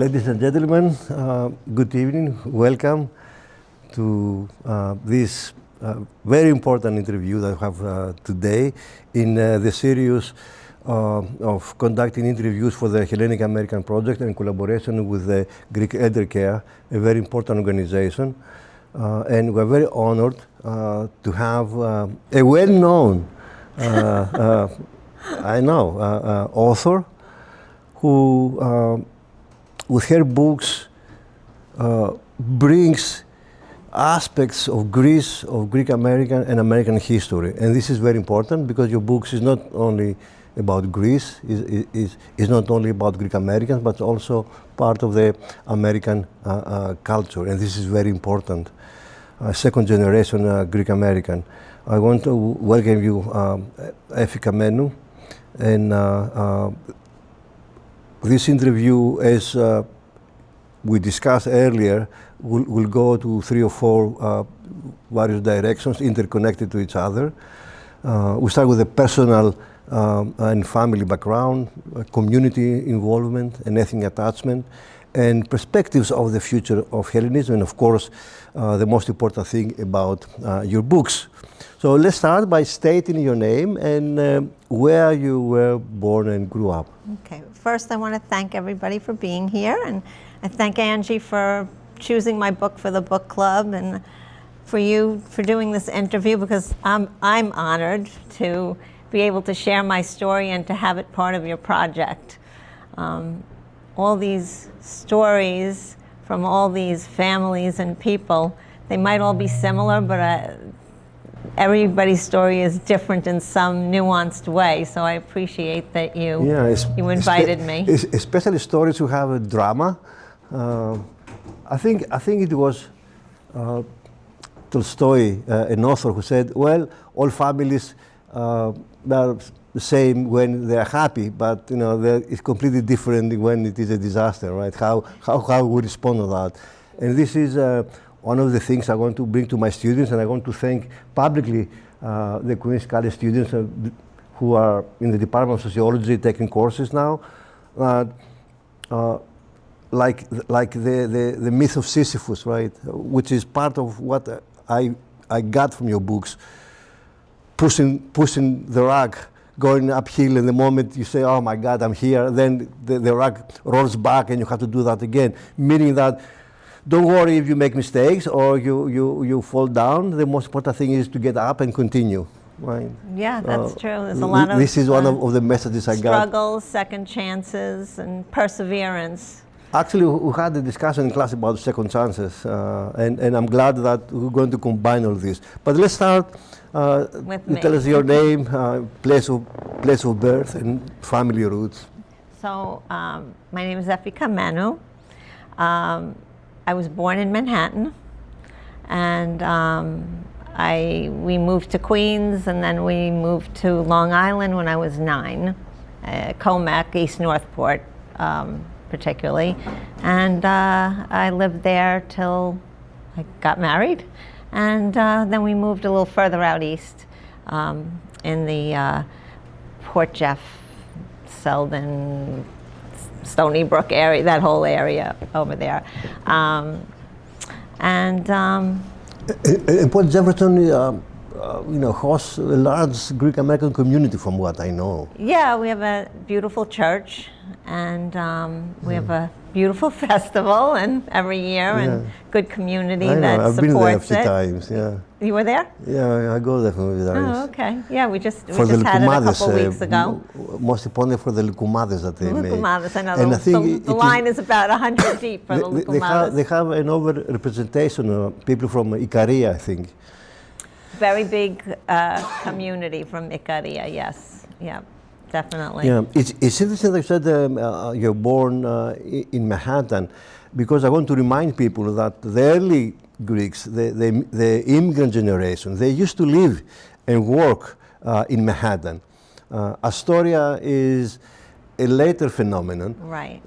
Ladies and gentlemen, good evening. Welcome to this very important interview that I have today in the series of conducting interviews for the Hellenic American Project in collaboration with the Greek Elder Care, a very important organization. And we're very honored to have a well-known, author who, with her books, brings aspects of Greece, of Greek American and American history. And this is very important because your books is not only about Greece, is not only about Greek Americans, but also part of the American culture. And this is very important. Second generation Greek American. I want to welcome you, Effie Kammenou. And this interview, as we discussed earlier, will go to 3 or 4 various directions, interconnected to each other. We start with the personal and family background, community involvement and ethnic attachment, and perspectives of the future of Hellenism, and of course, the most important thing about your books. So let's start by stating your name and where you were born and grew up. Okay, first I want to thank everybody for being here, and I thank Angie for choosing my book for the book club, and for you for doing this interview, because I'm honored to be able to share my story and to have it part of your project. All these stories from all these families and people, they might all be similar, but everybody's story is different in some nuanced way. So I appreciate that you invited me. Especially stories who have a drama. I think it was Tolstoy, an author, who said, well, all families are the same when they're happy, but it's completely different when it is a disaster, right? How we respond to that. And this is one of the things I want to bring to my students, and I want to thank publicly the CUNY College students who are in the Department of Sociology taking courses now. Like the myth of Sisyphus, right? Which is part of what I got from your books. Pushing the rug, going uphill, and the moment you say, oh my God, I'm here, then the rug rolls back and you have to do that again. Meaning that don't worry if you make mistakes or you fall down. The most important thing is to get up and continue, right? Yeah, that's true. There's a lot of this is one of the messages I got. Struggles, second chances, and perseverance. Actually, we had a discussion in class about second chances, and I'm glad that we're going to combine all this. But let's start. You tell us your name, place of birth, and family roots. So, my name is Effie Kammenou. I was born in Manhattan, and we moved to Queens, and then we moved to Long Island when I was 9, Comac, East Northport, particularly, and I lived there till I got married. And then we moved a little further out east in the Port Jeff, Selden, Stony Brook area, that whole area over there. And Port Jefferson, hosts a large Greek American community, from what I know. Yeah, we have a beautiful church, and we have a beautiful festival and every year, and good community that supports it. I've been there a few times. Yeah. You were there? Yeah, I go there a few times. Oh, okay. Yeah, we just had it a couple weeks ago. Most importantly for the lukumades that they make. Lukumades, I know. And I think the line is about 100 deep for the lukumades. They have an over-representation of people from Ikaria, I think. Very big community from Ikaria, yes. Yeah. Definitely. Yeah, it's interesting that you said you're born in Manhattan, because I want to remind people that the early Greeks, the immigrant generation, they used to live and work in Manhattan. Astoria is a later phenomenon, right?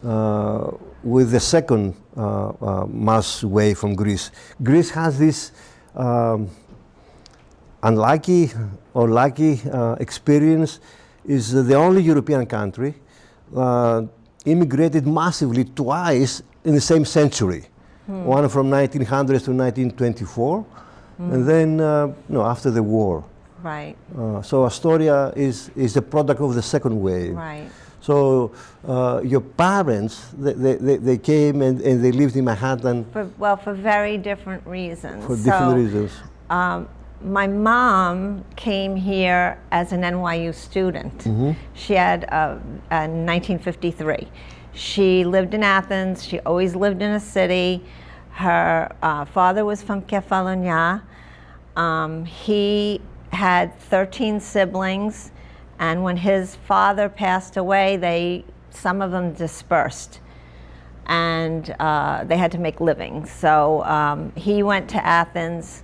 With the second mass wave from Greece. Greece has this unlucky or lucky experience. Is the only European country immigrated massively twice in the same century. One from 1900 to 1924, and then after the war. Right. So Astoria is a product of the second wave. Right. So your parents, they came and they lived in Manhattan. For very different reasons. For different reasons. My mom came here as an NYU student. She had, in 1953. She lived in Athens. She always lived in a city. Her father was from Kefalonia. He had 13 siblings, and when his father passed away, some of them dispersed, and they had to make livings. So he went to Athens.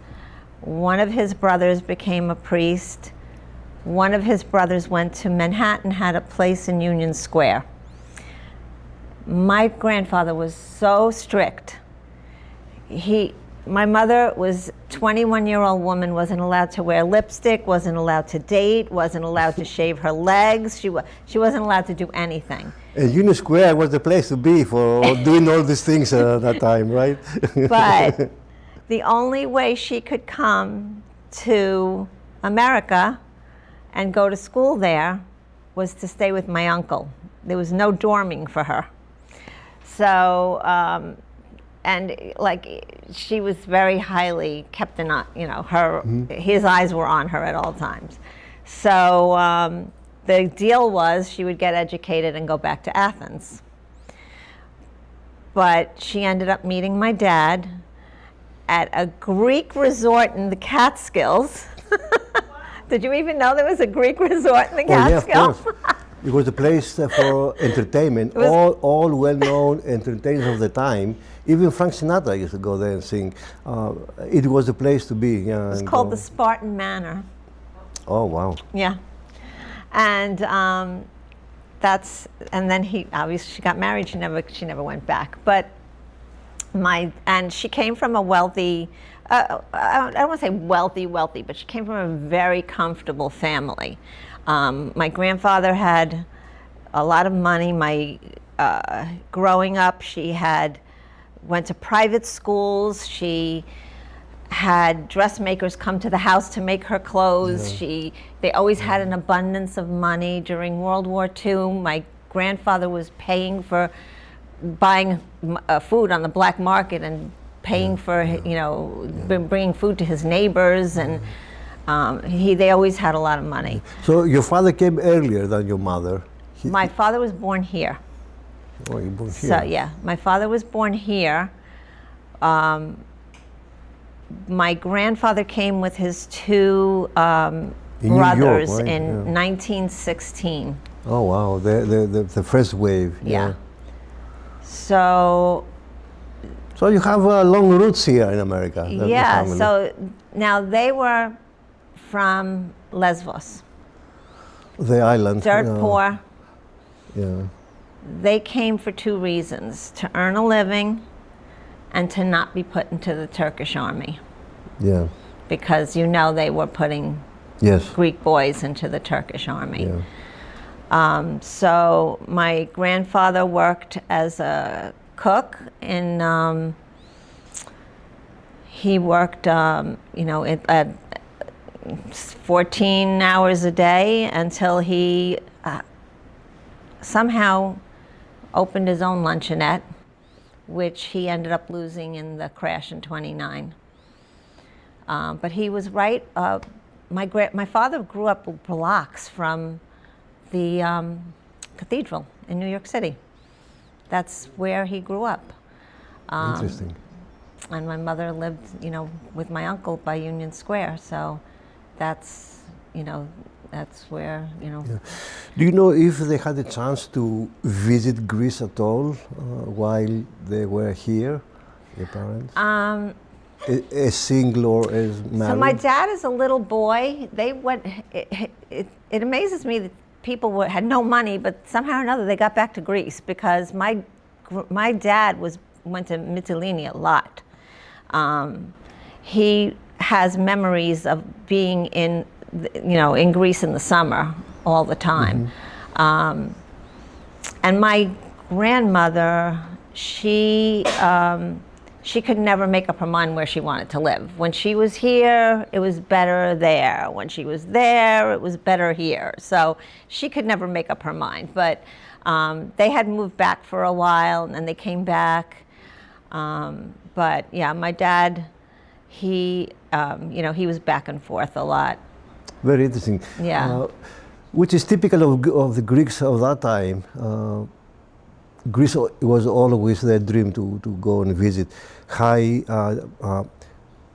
One of his brothers became a priest. One of his brothers went to Manhattan, had a place in Union Square. My grandfather was so strict. My mother was a 21-year-old woman, wasn't allowed to wear lipstick, wasn't allowed to date, wasn't allowed to shave her legs. She wasn't allowed to do anything. And Union Square was the place to be for doing all these things at that time, right? But the only way she could come to America and go to school there was to stay with my uncle. There was no dorming for her. So, and she was very highly kept in, his eyes were on her at all times. So the deal was she would get educated and go back to Athens. But she ended up meeting my dad at a Greek resort in the Catskills. Did you even know there was a Greek resort in the Catskills? Yeah, of course. It was a place for entertainment. All well-known entertainers of the time. Even Frank Sinatra used to go there and sing. It was the place to be. It was called the Spartan Manor. Oh, wow. Yeah. And and then she got married. She never went back. But and she came from a wealthy, I don't want to say wealthy, but she came from a very comfortable family. My grandfather had a lot of money. Growing up, she went to private schools. She had dressmakers come to the house to make her clothes. Yeah. They always had an abundance of money. During World War II, my grandfather was paying for buying food on the black market and paying for, bringing food to his neighbors, and they always had a lot of money. So your father came earlier than your mother? My father was born here. Oh, you were born here? So yeah, my father was born here. My grandfather came with his two brothers York, right? in 1916. Oh wow, the first wave. Yeah. So you have long roots here in America. Yeah. So now they were from Lesbos. The island. Dirt poor. Yeah. They came for two reasons: to earn a living and to not be put into the Turkish army. Yeah. Because they were putting Greek boys into the Turkish army. Yeah. So my grandfather worked as a cook he worked, at 14 hours a day until he somehow opened his own luncheonette, which he ended up losing in the crash in '29. But he was right. My father grew up blocks from the cathedral in New York City. That's where he grew up. Interesting. And my mother lived, with my uncle by Union Square. So that's where, Yeah. Do you know if they had a chance to visit Greece at all while they were here, your parents? As single or as married? So my dad is a little boy. They went. It amazes me that people had no money, but somehow or another they got back to Greece because my dad went to Mytilene a lot. He has memories of being in Greece in the summer all the time. And my grandmother, she could never make up her mind where she wanted to live. When she was here, it was better there. When she was there, it was better here. So she could never make up her mind. But they had moved back for a while, and then they came back. But yeah, my dad, he was back and forth a lot. Very interesting. Yeah. Which is typical of the Greeks of that time. Greece was always their dream to go and visit. High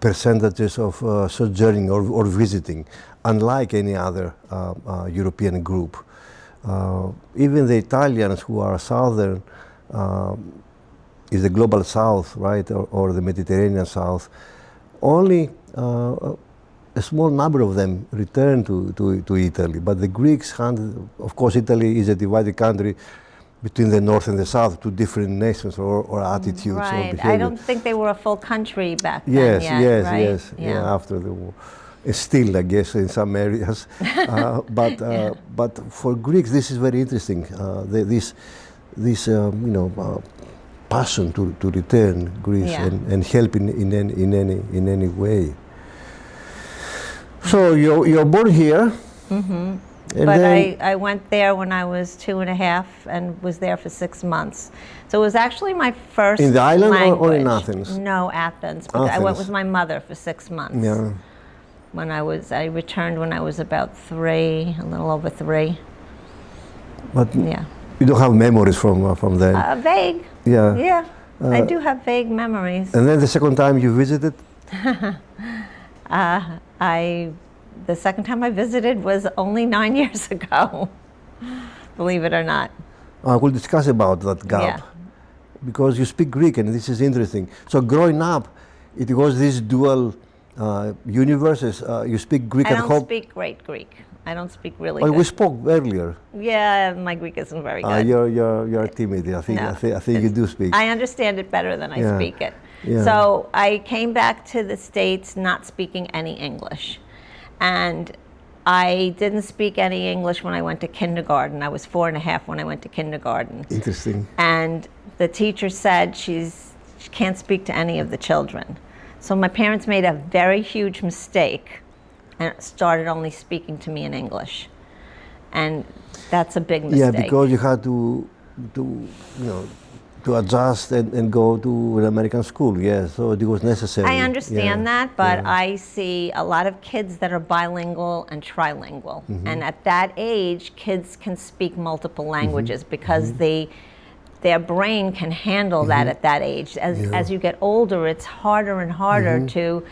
percentages of sojourning or visiting, unlike any other European group. Even the Italians, who are southern, is the global south, right, or the Mediterranean south, only a small number of them returned to Italy. But the Greeks of course, Italy is a divided country between the north and the south, two different nations or attitudes. Right. Or behavior. I don't think they were a full country back then Yes, yet, yes, right? yes. Yeah, after the war. Still, I guess, in some areas. But for Greeks, this is very interesting. This passion to return Greece and help in any way. So you're born here. Mm-hmm. But I went there when I was 2.5 and was there for 6 months. So it was actually my first in the island language. or in Athens? No, Athens. But I went with my mother for 6 months. Yeah. I returned when I was about 3, a little over 3. But yeah. You don't have memories from then? Vague. Yeah. Yeah. I do have vague memories. And then the second time you visited? The second time I visited was only 9 years ago, believe it or not. We'll discuss about that gap. Yeah. Because you speak Greek, and this is interesting. So growing up, it was this dual universes. You speak Greek at home? I don't speak great Greek. I don't speak really good. We spoke earlier. Yeah, my Greek isn't very good. You're timid. I think you do speak. I understand it better than I speak it. Yeah. So I came back to the States not speaking any English. And I didn't speak any English when I went to kindergarten. I was 4.5 when I went to kindergarten. Interesting. And the teacher said she can't speak to any of the children. So my parents made a very huge mistake and started only speaking to me in English. And that's a big mistake. Yeah, because you had to adjust and go to an American school. Yeah, so it was necessary. I understand that, but I see a lot of kids that are bilingual and trilingual. Mm-hmm. And at that age, kids can speak multiple languages because their brain can handle that at that age. As you get older, it's harder and harder to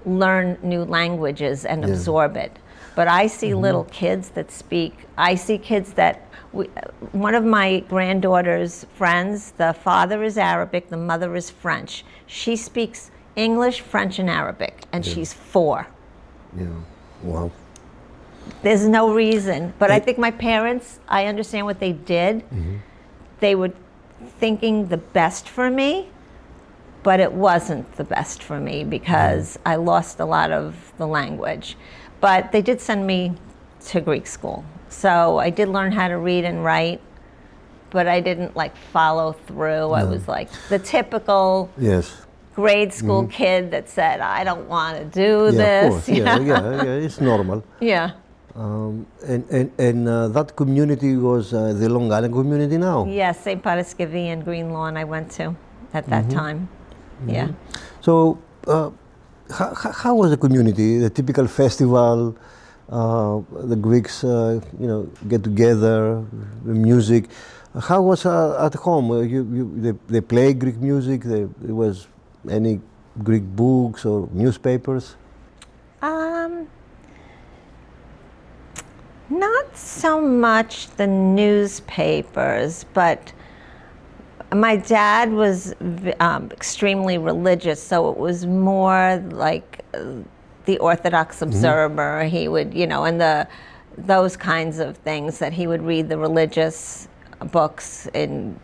learn new languages and absorb it. But I see little kids that speak. I see kids that one of my granddaughter's friends, the father is Arabic, the mother is French. She speaks English, French, and Arabic, and she's 4. Yeah, wow. There's no reason. But I think my parents, I understand what they did. Mm-hmm. They were thinking the best for me, but it wasn't the best for me because I lost a lot of the language. But they did send me to Greek school. So I did learn how to read and write, but I didn't follow through. I was like the typical grade school kid that said, I don't want to do this. Of course. Yeah, it's normal. Yeah. And that community was the Long Island community now? Yes, St. Paraskevi and Green Lawn I went to at that time. Yeah. So how was the community? The typical festival, the Greeks, get together, the music. How was at home? They play Greek music. There was any Greek books or newspapers? Not so much the newspapers, but my dad was extremely religious, so it was more like the Orthodox Observer. He would, and those kinds of things, that he would read the religious books in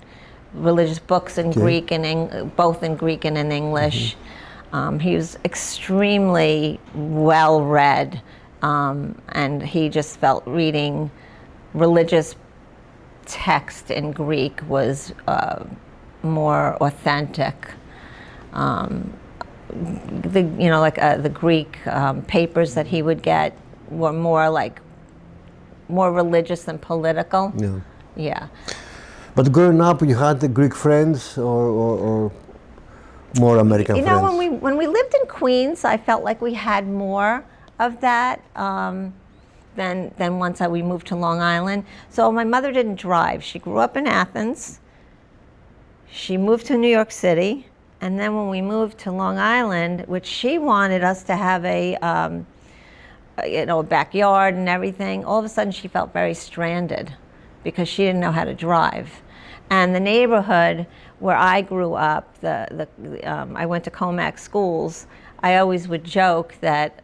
Greek and both in Greek and in English. He was extremely well read, and he just felt reading religious text in Greek was more authentic. The Greek papers that he would get were more religious than political. Yeah. Yeah. But growing up, you had the Greek friends or more American friends? You know, when we lived in Queens, I felt like we had more of that than once we moved to Long Island. So my mother didn't drive. She grew up in Athens. She moved to New York City. And then when we moved to Long Island, which she wanted us to have a backyard and everything, all of a sudden she felt very stranded because she didn't know how to drive. And the neighborhood where I grew up, I went to Comac schools, I always would joke that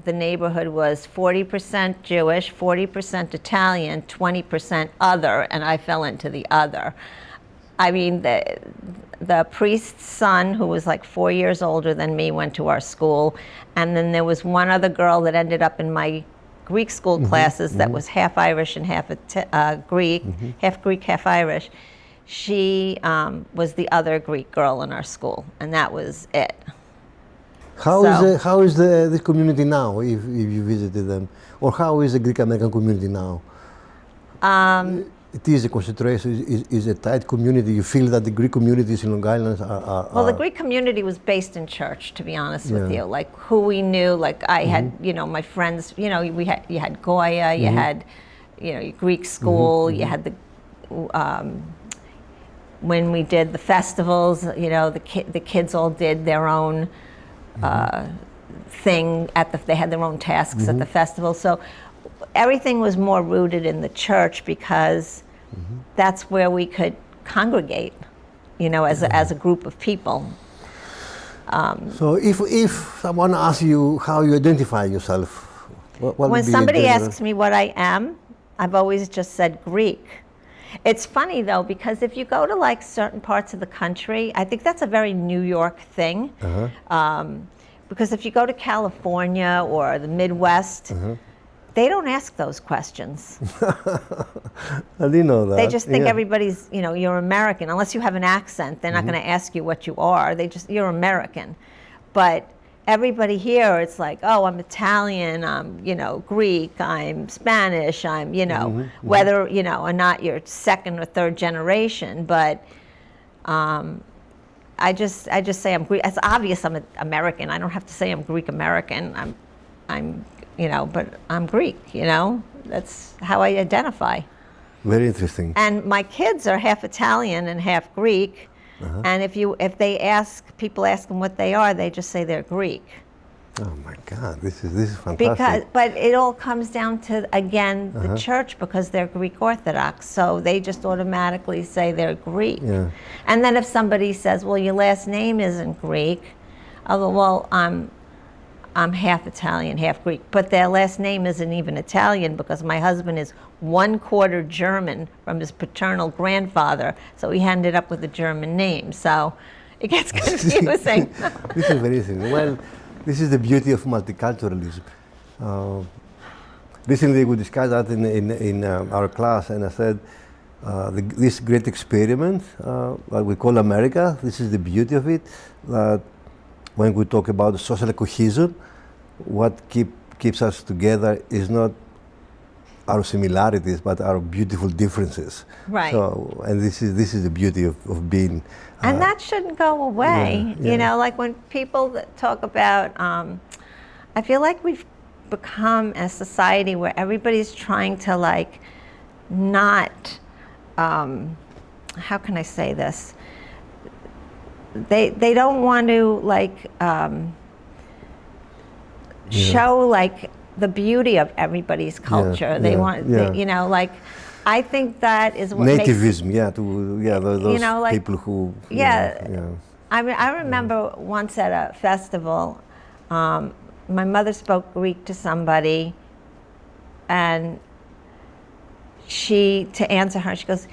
the neighborhood was 40% Jewish, 40% Italian, 20% other, and I fell into the other. I mean, the priest's son, who was like 4 years older than me, went to our school. And then there was one other girl that ended up in my Greek school classes that was half Irish and half Greek, half Greek, half Irish. She was the other Greek girl in our school, and that was it. How is this community now, if you visited them? Or how is the Greek American community now? It is a concentration, is a tight community. You feel that the Greek communities in Long Island are... Well, the Greek community was based in church, to be honest with you. Like, who we knew, like I had, my friends, you had Goya, you had, your Greek school, you had the, when we did the festivals, the kids all did their own thing they had their own tasks at the festival. So everything was more rooted in the church because that's where we could congregate, as a group of people. So if someone asks you how you identify yourself, what would be when somebody asks me what I am, I've always just said Greek. It's funny though, because if you go to like certain parts of the country, I think that's a very New York thing. Because if you go to California or the Midwest, they don't ask those questions. I didn't know that. They just think everybody's, you're American. Unless you have an accent, they're not going to ask you what you are. You're American. But everybody here, it's like, oh, I'm Italian, I'm, Greek, I'm Spanish, I'm, whether, or not your second or third generation. But I just say I'm Greek. It's obvious I'm American. I don't have to say I'm Greek American. I'm but I'm Greek, That's how I identify. Very interesting. And my kids are half Italian and half Greek. And if people ask them what they are, they just say they're Greek. Oh my God, this is fantastic. But it all comes down to, again, the church, because they're Greek Orthodox. So they just automatically say they're Greek. Yeah. And then if somebody says, well, your last name isn't Greek, I'll go, well, I'm half Italian, half Greek, but their last name isn't even Italian because my husband is 1/4 German from his paternal grandfather, so he ended up with a German name. So it gets confusing. This is very interesting. Well, this is the beauty of multiculturalism. Recently we discussed that in our class, and I said, this great experiment, what we call America, this is the beauty of it, that when we talk about social cohesion, what keeps us together is not our similarities, but our beautiful differences. Right. So, and this is the beauty of being. And that shouldn't go away. Like when people talk about, I feel like we've become a society where everybody's trying to not, how can I say this? They don't want to show the beauty of everybody's culture. They want, I think that is what nativism, makes, those people who. I remember once at a festival, my mother spoke Greek to somebody, and to answer her, she goes,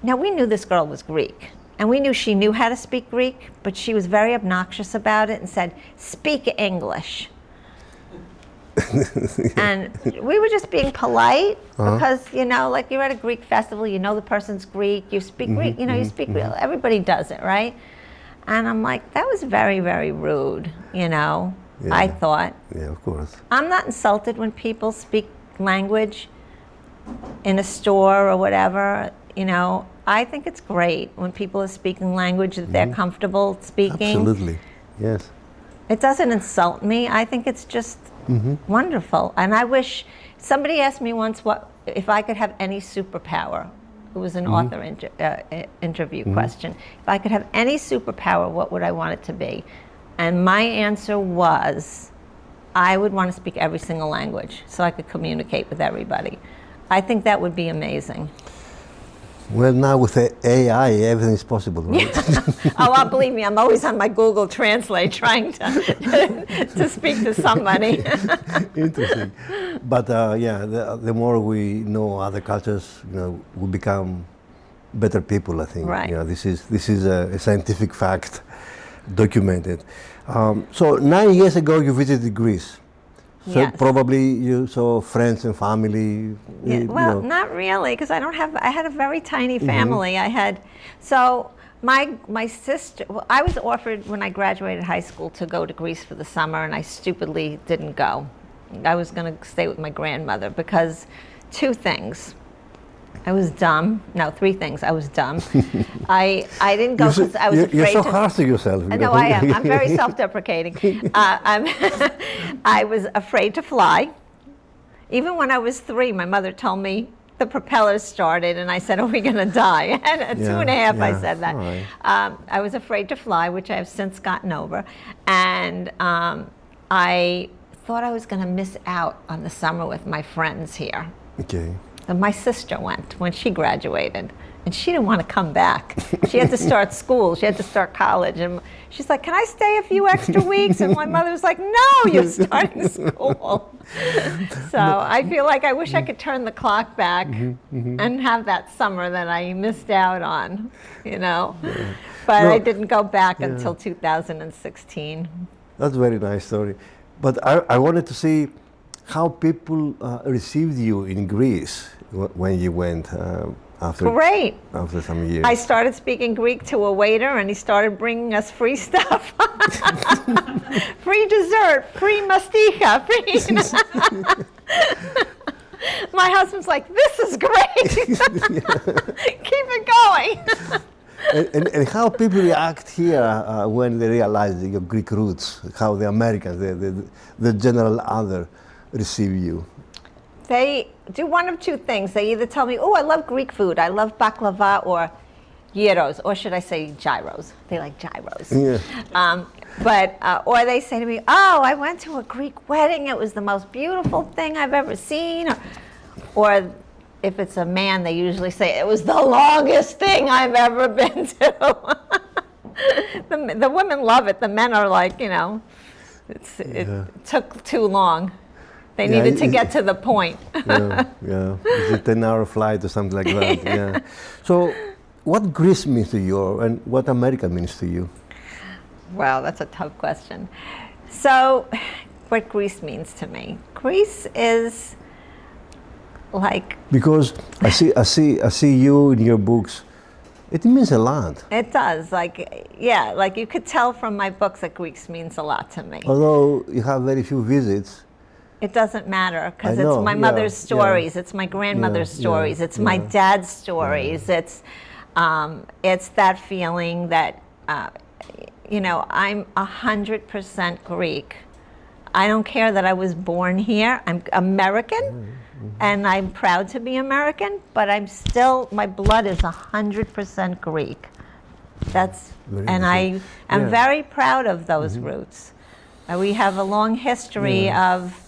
now we knew this girl was Greek. And we knew she knew how to speak Greek, but she was very obnoxious about it and said, speak English. And we were just being polite because, you know, like you're at a Greek festival, you know the person's Greek, you speak Greek, you know, you speak real, everybody does it, right? And I'm like, that was very, very rude, you know, I thought. Yeah, of course. I'm not insulted when people speak language in a store or whatever, you know. I think it's great when people are speaking language that they're comfortable speaking. Absolutely, yes. It doesn't insult me. I think it's just wonderful. And I wish, somebody asked me once what if I could have any superpower. It was an author interview question. If I could have any superpower, what would I want it to be? And my answer was, I would want to speak every single language so I could communicate with everybody. I think that would be amazing. Well, now with the AI, everything is possible, right? Oh, believe me, I'm always on my Google Translate trying to speak to somebody. Interesting. But yeah, the more we know other cultures, you know, we become better people, I think. Right. You know, this is a scientific fact, documented. So 9 years ago, you visited Greece. So Yes. probably you saw friends and family. Yeah, you well, know. not really, because I had a very tiny family. So my sister, well, I was offered when I graduated high school to go to Greece for the summer, and I stupidly didn't go. I was going to stay with my grandmother because two things. I was dumb. No, three things. I was dumb. I didn't go because I was afraid. You're so harsh to yourself. I know I am. I'm very self-deprecating. I was afraid to fly. Even when I was 3, my mother told me the propellers started, and I said, "Are we going to die?" And at 2.5, I said that. Right. I was afraid to fly, which I have since gotten over, and I thought I was going to miss out on the summer with my friends here. Okay. And my sister went when she graduated, and she didn't want to come back. She had to start school. She had to start college. And she's like, "Can I stay a few extra weeks?" And my mother was like, "No, you're starting school." So I feel like I wish I could turn the clock back and have that summer that I missed out on, you know. Yeah. But No, I didn't go back until 2016. That's a very nice story. But I wanted to see how people received you in Greece when you went after some years. I started speaking Greek to a waiter, and he started bringing us free stuff. Free dessert, free mastika, free... My husband's like, "This is great. Keep it going." And how people react here when they realize your Greek roots, how the Americans, the general other, receive you? They do one of two things. They either tell me, "Oh, I love Greek food. I love baklava," or gyros, or should I say gyros? They like gyros. Yeah. Or they say to me, "Oh, I went to a Greek wedding. It was the most beautiful thing I've ever seen." Or if it's a man, they usually say, "It was the longest thing I've ever been to." The women love it. The men are like, you know, it took too long. They needed to get to the point. Yeah. It's a 10-hour flight or something like that. Yeah. So, what Greece means to you, and what America means to you? Wow, that's a tough question. So, what Greece means to me? Greece is like... Because I see you in your books. It means a lot. It does. Like, yeah, like you could tell from my books that Greece means a lot to me. Although you have very few visits. It doesn't matter because it's my mother's stories, it's my grandmother's stories, it's my dad's stories. It's that feeling that, you know, I'm 100% Greek. I don't care that I was born here. I'm American, and I'm proud to be American, but I'm still, my blood is 100% Greek. I am very proud of those roots. We have a long history of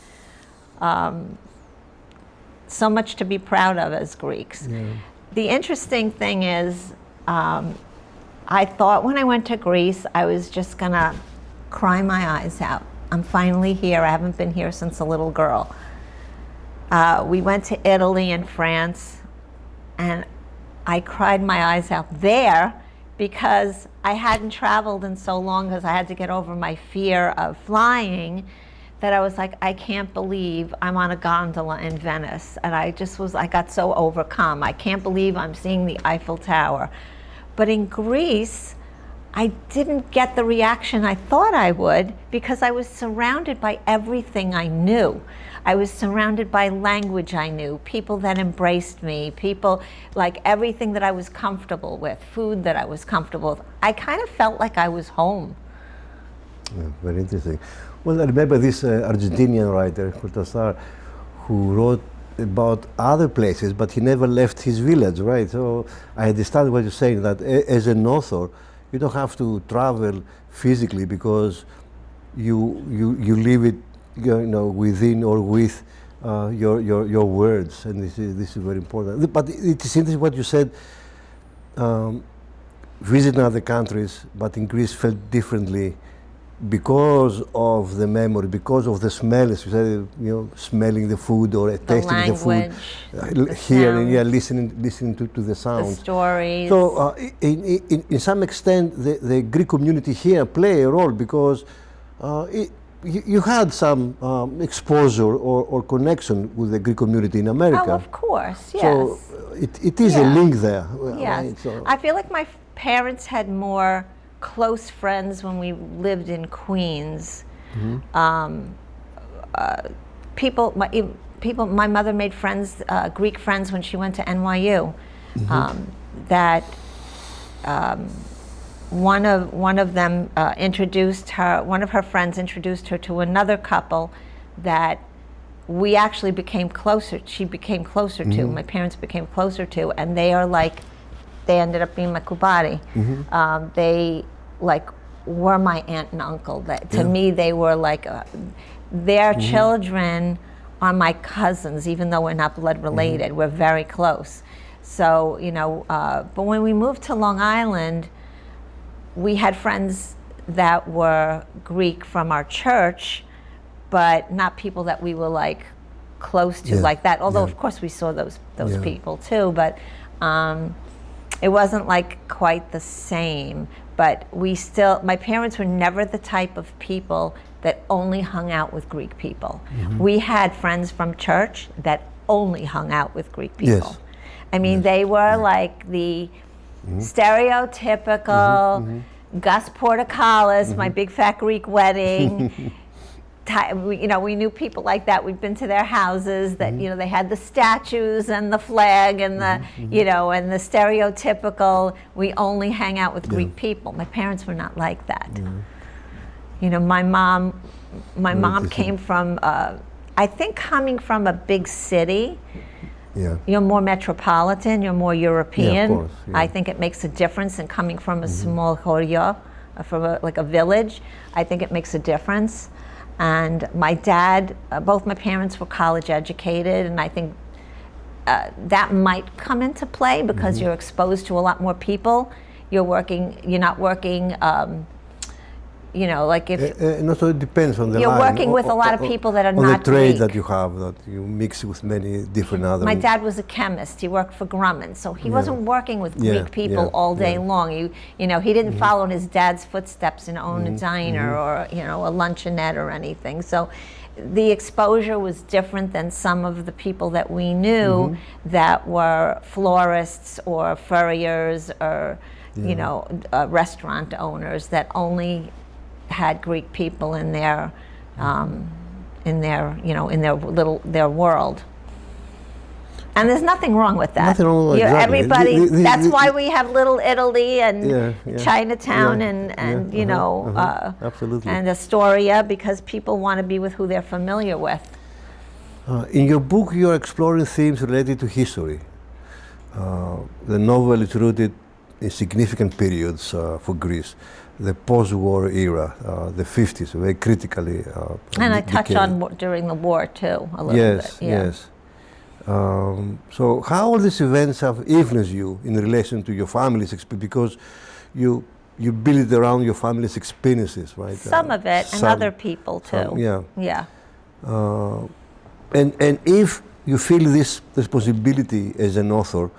so much to be proud of as Greeks. The interesting thing is, I thought when I went to Greece, I was just gonna cry my eyes out. I'm finally here. I haven't been here since a little girl. We went to Italy and France, and I cried my eyes out there because I hadn't traveled in so long because I had to get over my fear of flying. that I was like, I can't believe I'm on a gondola in Venice. And I got so overcome. I can't believe I'm seeing the Eiffel Tower. But in Greece, I didn't get the reaction I thought I would because I was surrounded by everything I knew. I was surrounded by language I knew, people that embraced me, people, like everything that I was comfortable with, food that I was comfortable with. I kind of felt like I was home. Yeah, very interesting. Well, I remember this Argentinian writer, Cortázar, who wrote about other places, but he never left his village, right? So I understand what you're saying, that as an author, you don't have to travel physically because you live it, within or with your words, and this is very important. But it is interesting what you said. Visiting other countries, but in Greece felt differently because of the memory, because of the smells. You said, smelling the food or tasting the food, hearing, listening to the sounds, the stories. So, in some extent, the Greek community here play a role because you had some exposure or connection with the Greek community in America. Oh, of course, yes. So it is a link there. Yes. Right? So I feel like my parents had more close friends when we lived in Queens. Mm-hmm. My mother made friends, Greek friends, when she went to NYU. Mm-hmm. One of them introduced her. One of her friends introduced her to another couple that we actually became closer. She became closer to. My parents became closer to, and they ended up being my kubari. Mm-hmm. They were my aunt and uncle. To me, they were like their children are my cousins, even though we're not blood related. We're very close. So but when we moved to Long Island, we had friends that were Greek from our church, but not people that we were close to like that. Although of course we saw those people too, but it wasn't quite the same. But my parents were never the type of people that only hung out with Greek people. Mm-hmm. We had friends from church that only hung out with Greek people. Yes. I mean, they were the stereotypical Gus Portocalis, my big fat Greek wedding. We knew people like that. We'd been to their houses that, they had the statues and the flag and the, and the stereotypical, we only hang out with Greek people. My parents were not like that. My mom came from, I think coming from a big city, you're more metropolitan, you're more European. Yeah, of course, I think it makes a difference in coming from a small chorya, from a village. I think it makes a difference. And my dad, both my parents were college educated, and I think that might come into play because you're exposed to a lot more people. You're not working, and also it depends on the you're line. Working with a lot of people that are not on the trade Greek. that you have, that you mix with many different other. My dad was a chemist. He worked for Grumman, so he wasn't working with Greek people all day long. He didn't follow in his dad's footsteps and own a diner or a luncheonette or anything. So the exposure was different than some of the people that we knew that were florists or furriers or restaurant owners that only had Greek people in their world. And there's nothing wrong with that. Nothing wrong with that. Everybody. That's why we have Little Italy and Chinatown and absolutely. and Astoria, because people want to be with who they're familiar with. In your book, you are exploring themes related to history. The novel is rooted in significant periods for Greece. The post-war era, the 50s, very critically. And I touch on during the war too, a little bit. Yes. So how all these events have influenced you in relation to your family's experience? Because you build it around your family's experiences, right? Some of it, and other people too. Yeah. And if you feel this possibility as an author,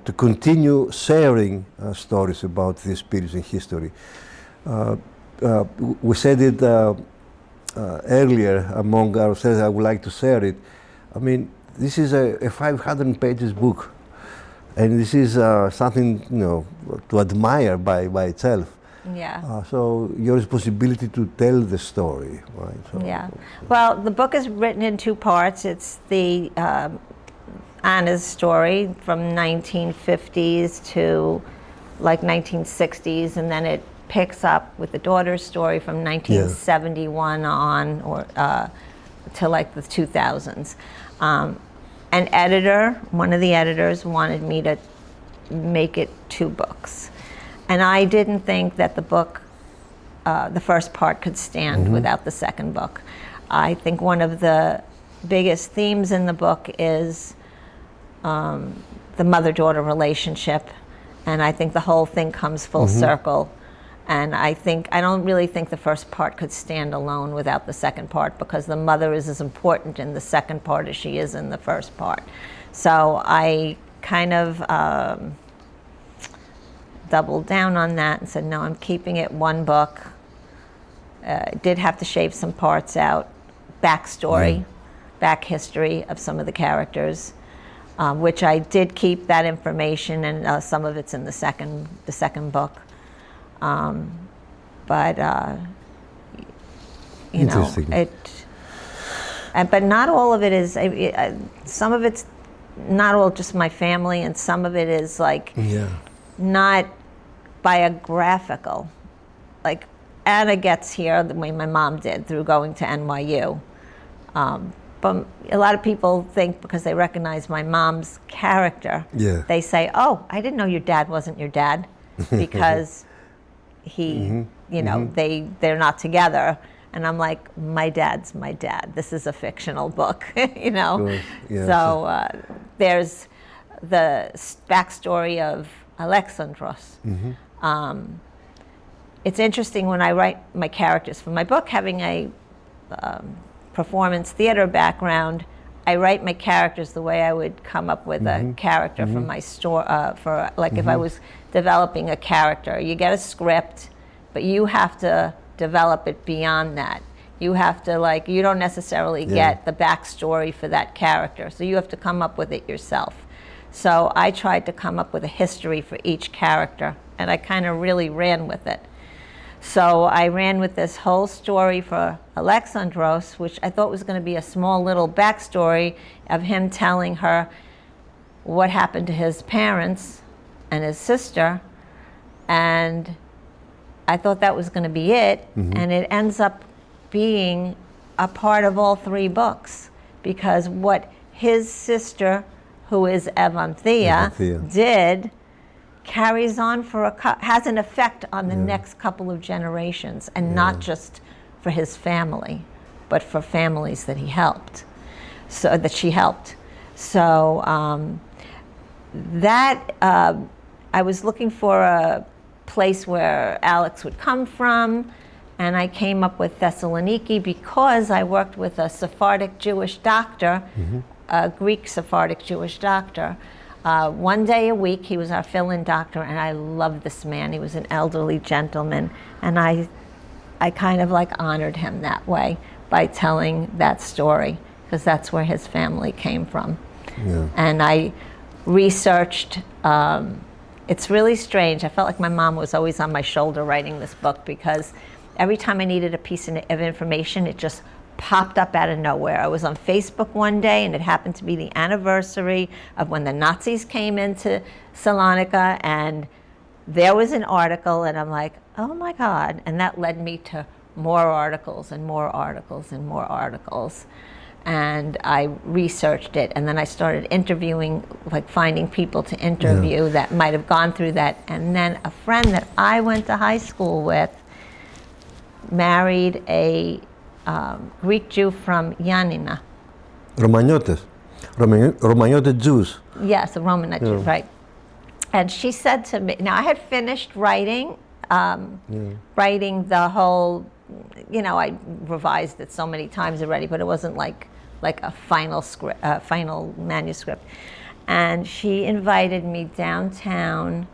to continue sharing stories about these periods in history. We said it earlier among ourselves, I would like to share it. I mean, this is a 500 pages book, and this is something, you know, to admire by itself. Yeah. So your responsibility to tell the story, right? So, Yeah. Well, the book is written in two parts. It's the Anna's story from 1950s to like 1960s, and then it picks up with the daughter's story from 1971 on, or to like the 2000s. An editor, one of the editors, wanted me to make it 2 books. And I didn't think that the book, the first part, could stand without the second book. I think one of the biggest themes in the book is the mother-daughter relationship. And I think the whole thing comes full circle. And I don't really think the first part could stand alone without the second part, because the mother is as important in the second part as she is in the first part. So I kind of doubled down on that and said, no, I'm keeping it 1 book. Did have to shave some parts out, backstory, back history of some of the characters, which I did keep that information, and some of it's in the second book. But you know, but not all of it is. Some of it's not all just my family, and some of it is like not biographical. Like Anna gets here the way my mom did, through going to NYU. But a lot of people think, because they recognize my mom's character, they say, "Oh, I didn't know your dad wasn't your dad," because he, you know, they're not together. And I'm like, my dad's my dad. This is a fictional book, you know. So there's the backstory of Alexiou. It's interesting when I write my characters for my book, having a performance theater background, I write my characters the way I would come up with a character from my story. For like if I was developing a character, you get a script, but you have to develop it beyond that. You have to, like, you don't necessarily get the backstory for that character, so you have to come up with it yourself. So I tried to come up with a history for each character, and I kind of really ran with it. So I ran with this whole story for Alexiou, which I thought was going to be a small little backstory of him telling her what happened to his parents and his sister, and I thought that was going to be it, and it ends up being a part of all 3 books, because what his sister, who is Evanthea, did carries on has an effect on the next couple of generations, and not just for his family, but for families that he helped, so that she helped. So I was looking for a place where Alex would come from, and I came up with Thessaloniki because I worked with a Sephardic Jewish doctor, a Greek Sephardic Jewish doctor. 1 day a week, he was our fill-in doctor, and I loved this man. He was an elderly gentleman, and I kind of like honored him that way by telling that story, because that's where his family came from. And I researched. It's really strange. I felt like my mom was always on my shoulder writing this book, because every time I needed a piece of information, it just popped up out of nowhere. I was on Facebook one day, and it happened to be the anniversary of when the Nazis came into Salonika, and there was an article, and I'm like, oh my God. And that led me to more articles and more articles and more articles. And I researched it, and then I started interviewing, like finding people to interview that might have gone through that. And then a friend that I went to high school with married a Greek Jew from Yanina. Romaniotes Jews. Yes, a Romanite Jew, right. And she said to me, now I had finished writing, writing the whole, you know, I revised it so many times already, but it wasn't like a final script, final manuscript. And she invited me downtown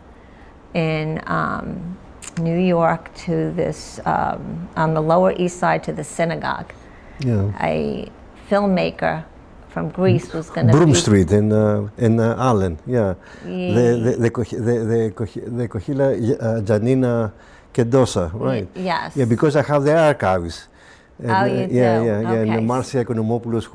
in New York to this, on the Lower East Side to the synagogue. Yeah. A filmmaker from Greece was going to Broom be... Street in Allen, yeah. The Kohila Janina Kedosa, right? Yes. Yeah, because I have the archives. And, Oh, you do? And Okay. Marcia Economopoulos,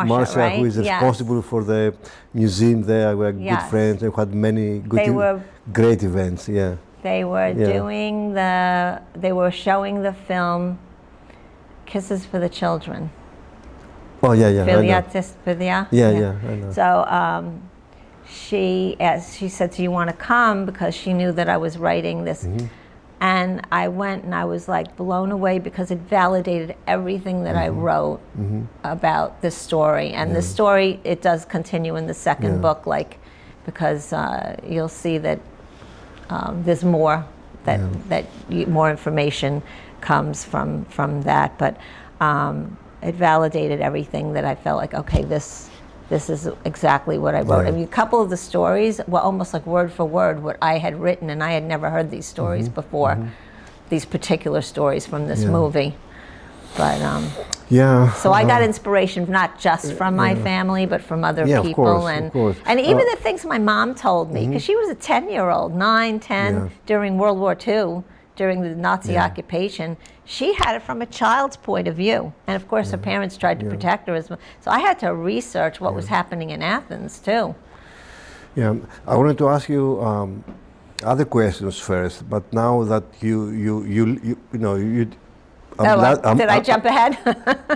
Marcia, right? who is responsible for the museum there. We are good friends and had many great events. Yeah. They were doing they were showing the film Kisses for the Children. Oh yeah, yeah. Yeah, I know. So she said, "Do you want to come?" Because she knew that I was writing this. And I went and I was like blown away because it validated everything that I wrote about this story. And the story, it does continue in the second book, like, because you'll see that there's more, more information comes from that. But it validated everything that I felt like, okay, this is exactly what I wrote. I mean, a couple of the stories were almost like word for word what I had written, and I had never heard these stories before, these particular stories from this movie. But so I got inspiration not just from my family, but from other people, of course. and even the things my mom told me, because she was a 10-year-old, 9, 10, during World War II, during the Nazi occupation. She had it from a child's point of view. And of course, her parents tried to protect her as well. So I had to research what was happening in Athens, too. Yeah, I wanted to ask you other questions first, but now that you know, did I jump ahead?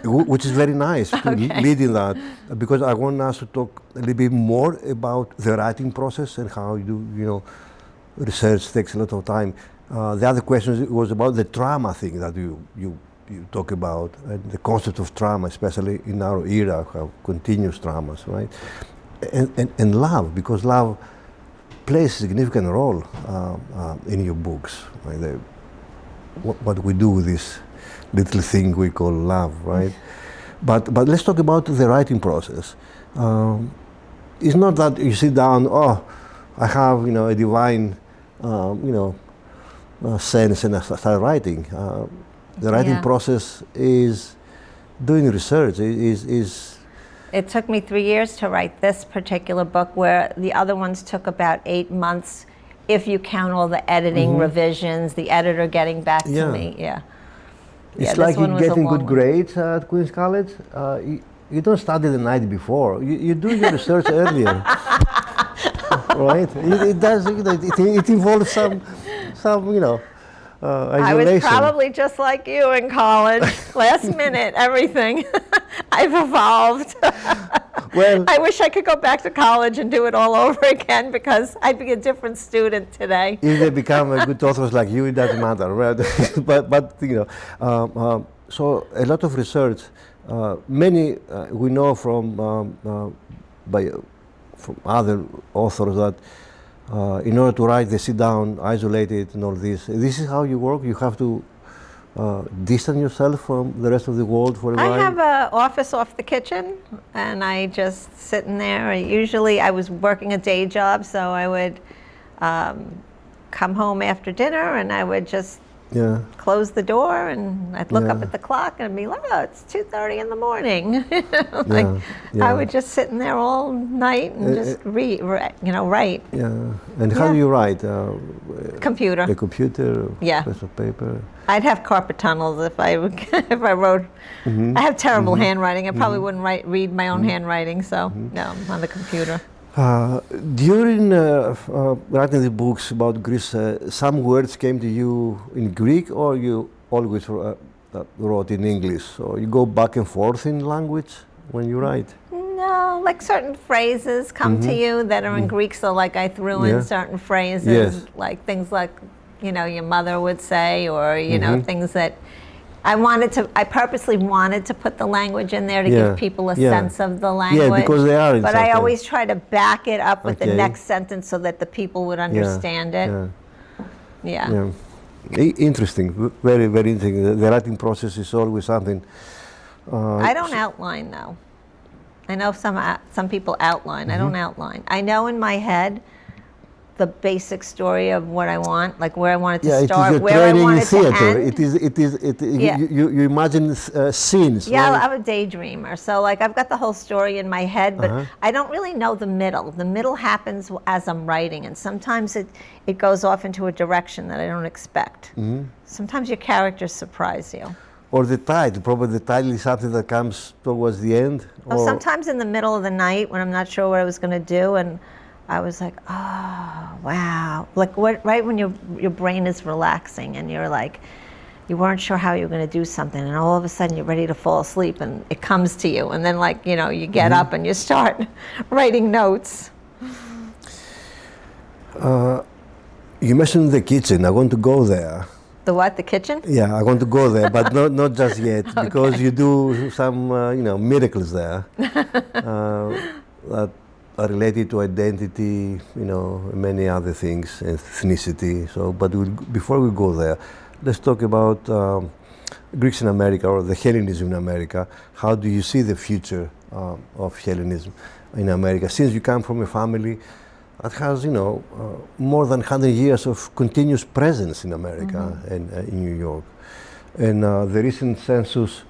Which is very nice to lead in that, because I want us to talk a little bit more about the writing process and how you do, you know, research takes a lot of time. The other question was about the trauma thing that you talk about, and the concept of trauma, especially in our era, how continuous traumas, right? And love, because love plays a significant role in your books, right? What we do with this little thing we call love, right? But let's talk about the writing process. It's not that you sit down, I have, you know, a divine, sense and I start writing. The writing process is doing research. It took me 3 years to write this particular book, where the other ones took about 8 months, if you count all the editing, revisions, the editor getting back to me. It's like you getting good grades at Queen's College. You don't study the night before. You do your research earlier, right? It does. It involves some isolation. I was probably just like you in college, last minute, everything. I've evolved. Well, I wish I could go back to college and do it all over again, because I'd be a different student today. If they become good authors like you, it doesn't matter, right? but you know, so a lot of research. Many we know from other authors that in order to write, they sit down, isolated, and all this. This is how you work. You have to distance yourself from the rest of the world for a while. I have an office off the kitchen, and I just sit in there. Usually, I was working a day job, so I would come home after dinner, and I would just close the door, and I'd look up at the clock and be like, "Oh, it's 2:30 in the morning." I would just sit in there all night and just read, write. Yeah, and how do you write? Computer. The computer. Yeah. Piece of paper. I'd have carpet tunnels if I wrote. I have terrible handwriting. I probably wouldn't read my own handwriting. So no, on the computer. During writing the books about Greece, some words came to you in Greek, or you always wrote in English? Or you go back and forth in language when you write? No, like certain phrases come to you that are in Greek. So like I threw in certain phrases, like things like, your mother would say, or, things that I purposely wanted to put the language in there to give people a sense of the language. Yeah, because they are. But I always try to back it up with the next sentence so that the people would understand it. Yeah. Interesting, very, very interesting. The writing process is always something. I don't outline, though. I know some people outline. I don't outline. I know in my head the basic story of what I want, like where I want it Yeah, to it is start, your where I training want in it to theater. end. Yeah. You imagine scenes. Yeah, right? I'm a daydreamer. So like I've got the whole story in my head, but I don't really know the middle. The middle happens as I'm writing, and sometimes it goes off into a direction that I don't expect. Sometimes your characters surprise you. Or the title. Probably the title is something that comes towards the end. Oh, sometimes in the middle of the night when I'm not sure what I was going to do, and I was like, oh, wow. Like right when your brain is relaxing and you're like, you weren't sure how you were going to do something, and all of a sudden you're ready to fall asleep and it comes to you, and then like, you know, you get up and you start writing notes. You mentioned the kitchen. I want to go there. The what? The kitchen? Yeah, I want to go there, but not just yet, because you do some miracles there that are related to identity, many other things, ethnicity. So, but before we go there, let's talk about Greeks in America, or the Hellenism in America. How do you see the future of Hellenism in America? Since you come from a family that has, more than 100 years of continuous presence in America and in New York. And the recent census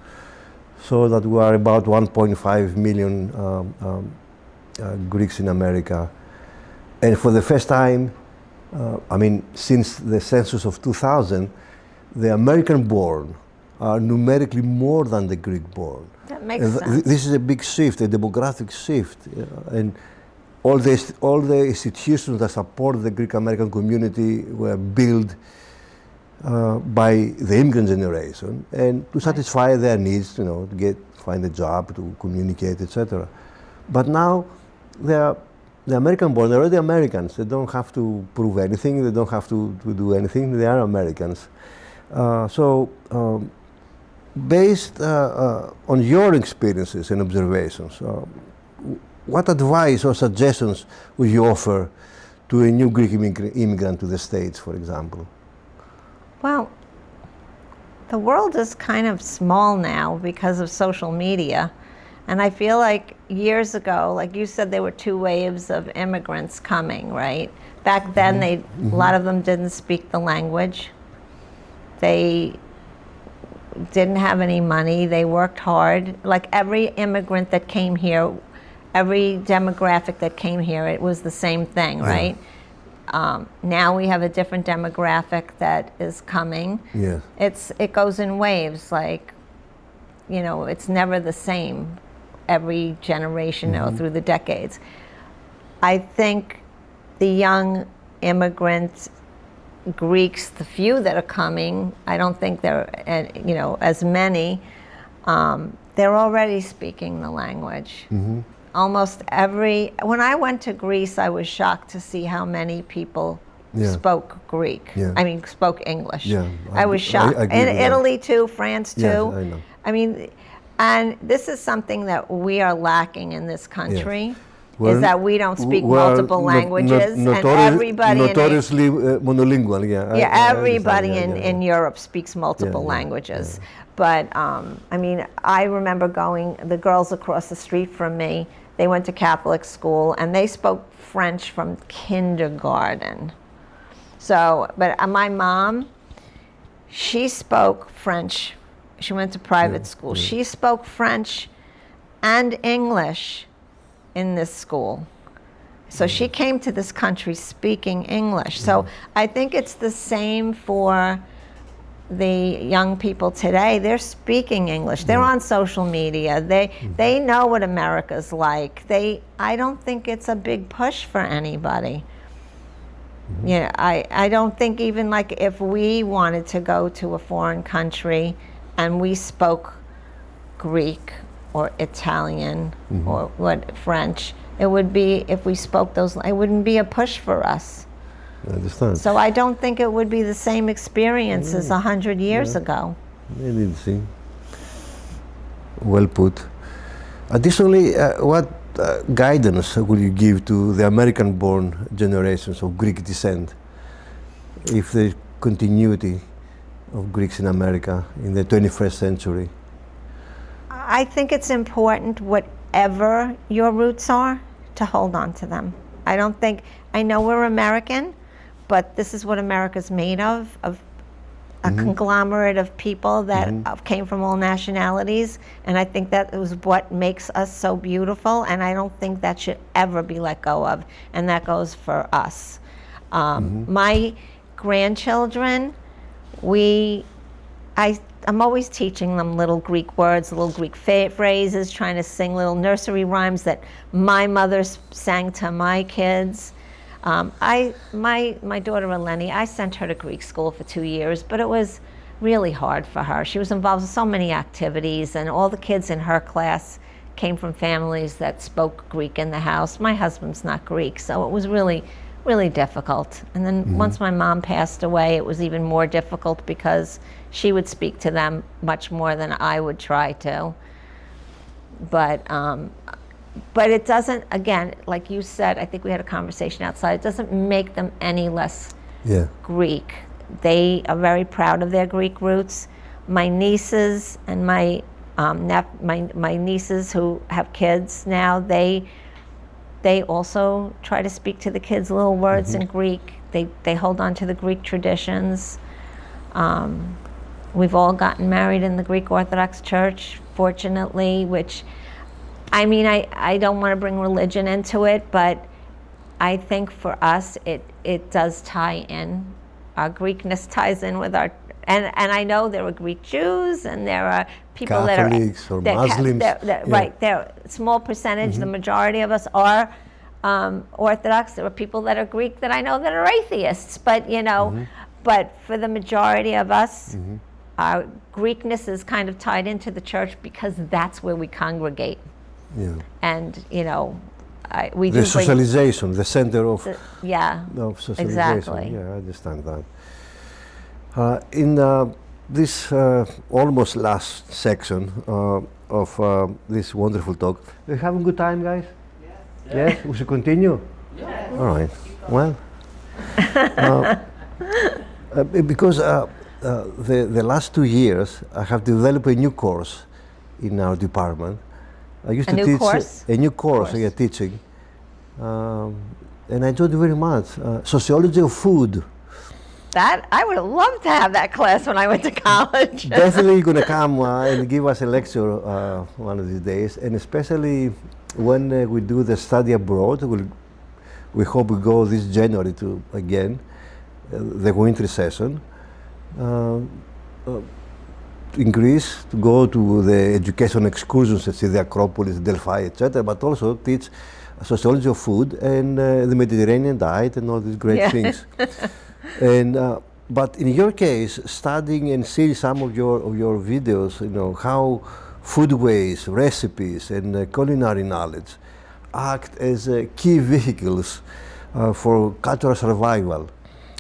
saw that we are about 1.5 million Greeks in America. And for the first time, since the census of 2000, the American-born are numerically more than the Greek-born. That makes sense. This is a big shift, a demographic shift. And all the institutions that support the Greek American community were built by the immigrant generation, and to satisfy their needs, to find a job, to communicate, etc. But now the American-born, they're already Americans. They don't have to prove anything. They don't have to do anything. They are Americans. Based on your experiences and observations, what advice or suggestions would you offer to a new Greek immigrant to the States, for example? Well, the world is kind of small now because of social media. And I feel like years ago, like you said, there were 2 waves of immigrants coming, right? Back then, a lot of them didn't speak the language. They didn't have any money. They worked hard. Like every immigrant that came here, every demographic that came here, it was the same thing, right? Now we have a different demographic that is coming. Yeah. It goes in waves, like, it's never the same every generation or through the decades. I think the young immigrant Greeks, the few that are coming, I don't think they're, as many, they're already speaking the language. Almost when I went to Greece, I was shocked to see how many people spoke Greek. Yeah. Spoke English. Yeah, I was shocked. In Italy too, France too. Yes, I know. And this is something that we are lacking in this country, is that we don't speak multiple languages, and everybody notoriously monolingual. Yeah, everybody in Europe speaks multiple languages. But I remember the girls across the street from me, they went to Catholic school and they spoke French from kindergarten. So, but my mom, she spoke French. She went to private school. She spoke French and English in this school. So she came to this country speaking English. So I think it's the same for the young people today. They're speaking English. They're on social media. They know what America's like. I don't think it's a big push for anybody. I don't think even like if we wanted to go to a foreign country and we spoke Greek or Italian or French, it would be, if we spoke those, it wouldn't be a push for us. I understand. So I don't think it would be the same experience as 100 years ago. Maybe see. Well put. Additionally, what guidance would you give to the American-born generations of Greek descent, if the continuity of Greeks in America in the 21st century? I think it's important, whatever your roots are, to hold on to them. I don't think, I know we're American, but this is what America's made of a conglomerate of people that came from all nationalities, and I think that is what makes us so beautiful, and I don't think that should ever be let go of, and that goes for us. My grandchildren, I'm always teaching them little Greek words, little Greek phrases, trying to sing little nursery rhymes that my mother sang to my kids. My daughter Eleni, I sent her to Greek school for 2 years, but it was really hard for her. She was involved in so many activities, and all the kids in her class came from families that spoke Greek in the house. My husband's not Greek, so it was really, really difficult. And then once my mom passed away, it was even more difficult because she would speak to them much more than I would try to. But it doesn't, again, like you said, I think we had a conversation outside, it doesn't make them any less Greek. They are very proud of their Greek roots. My nieces and my nieces who have kids now, they also try to speak to the kids little words in Greek. They hold on to the Greek traditions. We've all gotten married in the Greek Orthodox Church, fortunately, which, I mean, I don't want to bring religion into it, but I think for us, it does tie in. Our Greekness ties in with our, and I know there are Greek Jews, and there are people Catholics or Muslims. Right, they're a small percentage. The majority of us are Orthodox. There are people that are Greek that I know that are atheists, but but for the majority of us, our Greekness is kind of tied into the church because that's where we congregate. And we do the socialization, the center of socialization. Exactly. Yeah, I understand that. In this almost last section of this wonderful talk, you having a good time, guys? Yes. We should continue. All right. Well, because the last 2 years, I have developed a new course in our department. I used to teach a new course you're teaching, and I enjoyed it very much. Sociology of food. That I would have loved to have that class when I went to college. Definitely you're going to come and give us a lecture one of these days, and especially when we do the study abroad. We hope we go this January to again the winter session. In Greece, to go to the education excursions to see the Acropolis, Delphi, etc., but also teach sociology of food and the Mediterranean diet and all these great things. And but in your case, studying and seeing some of your videos, how foodways, recipes, and culinary knowledge act as key vehicles for cultural survival.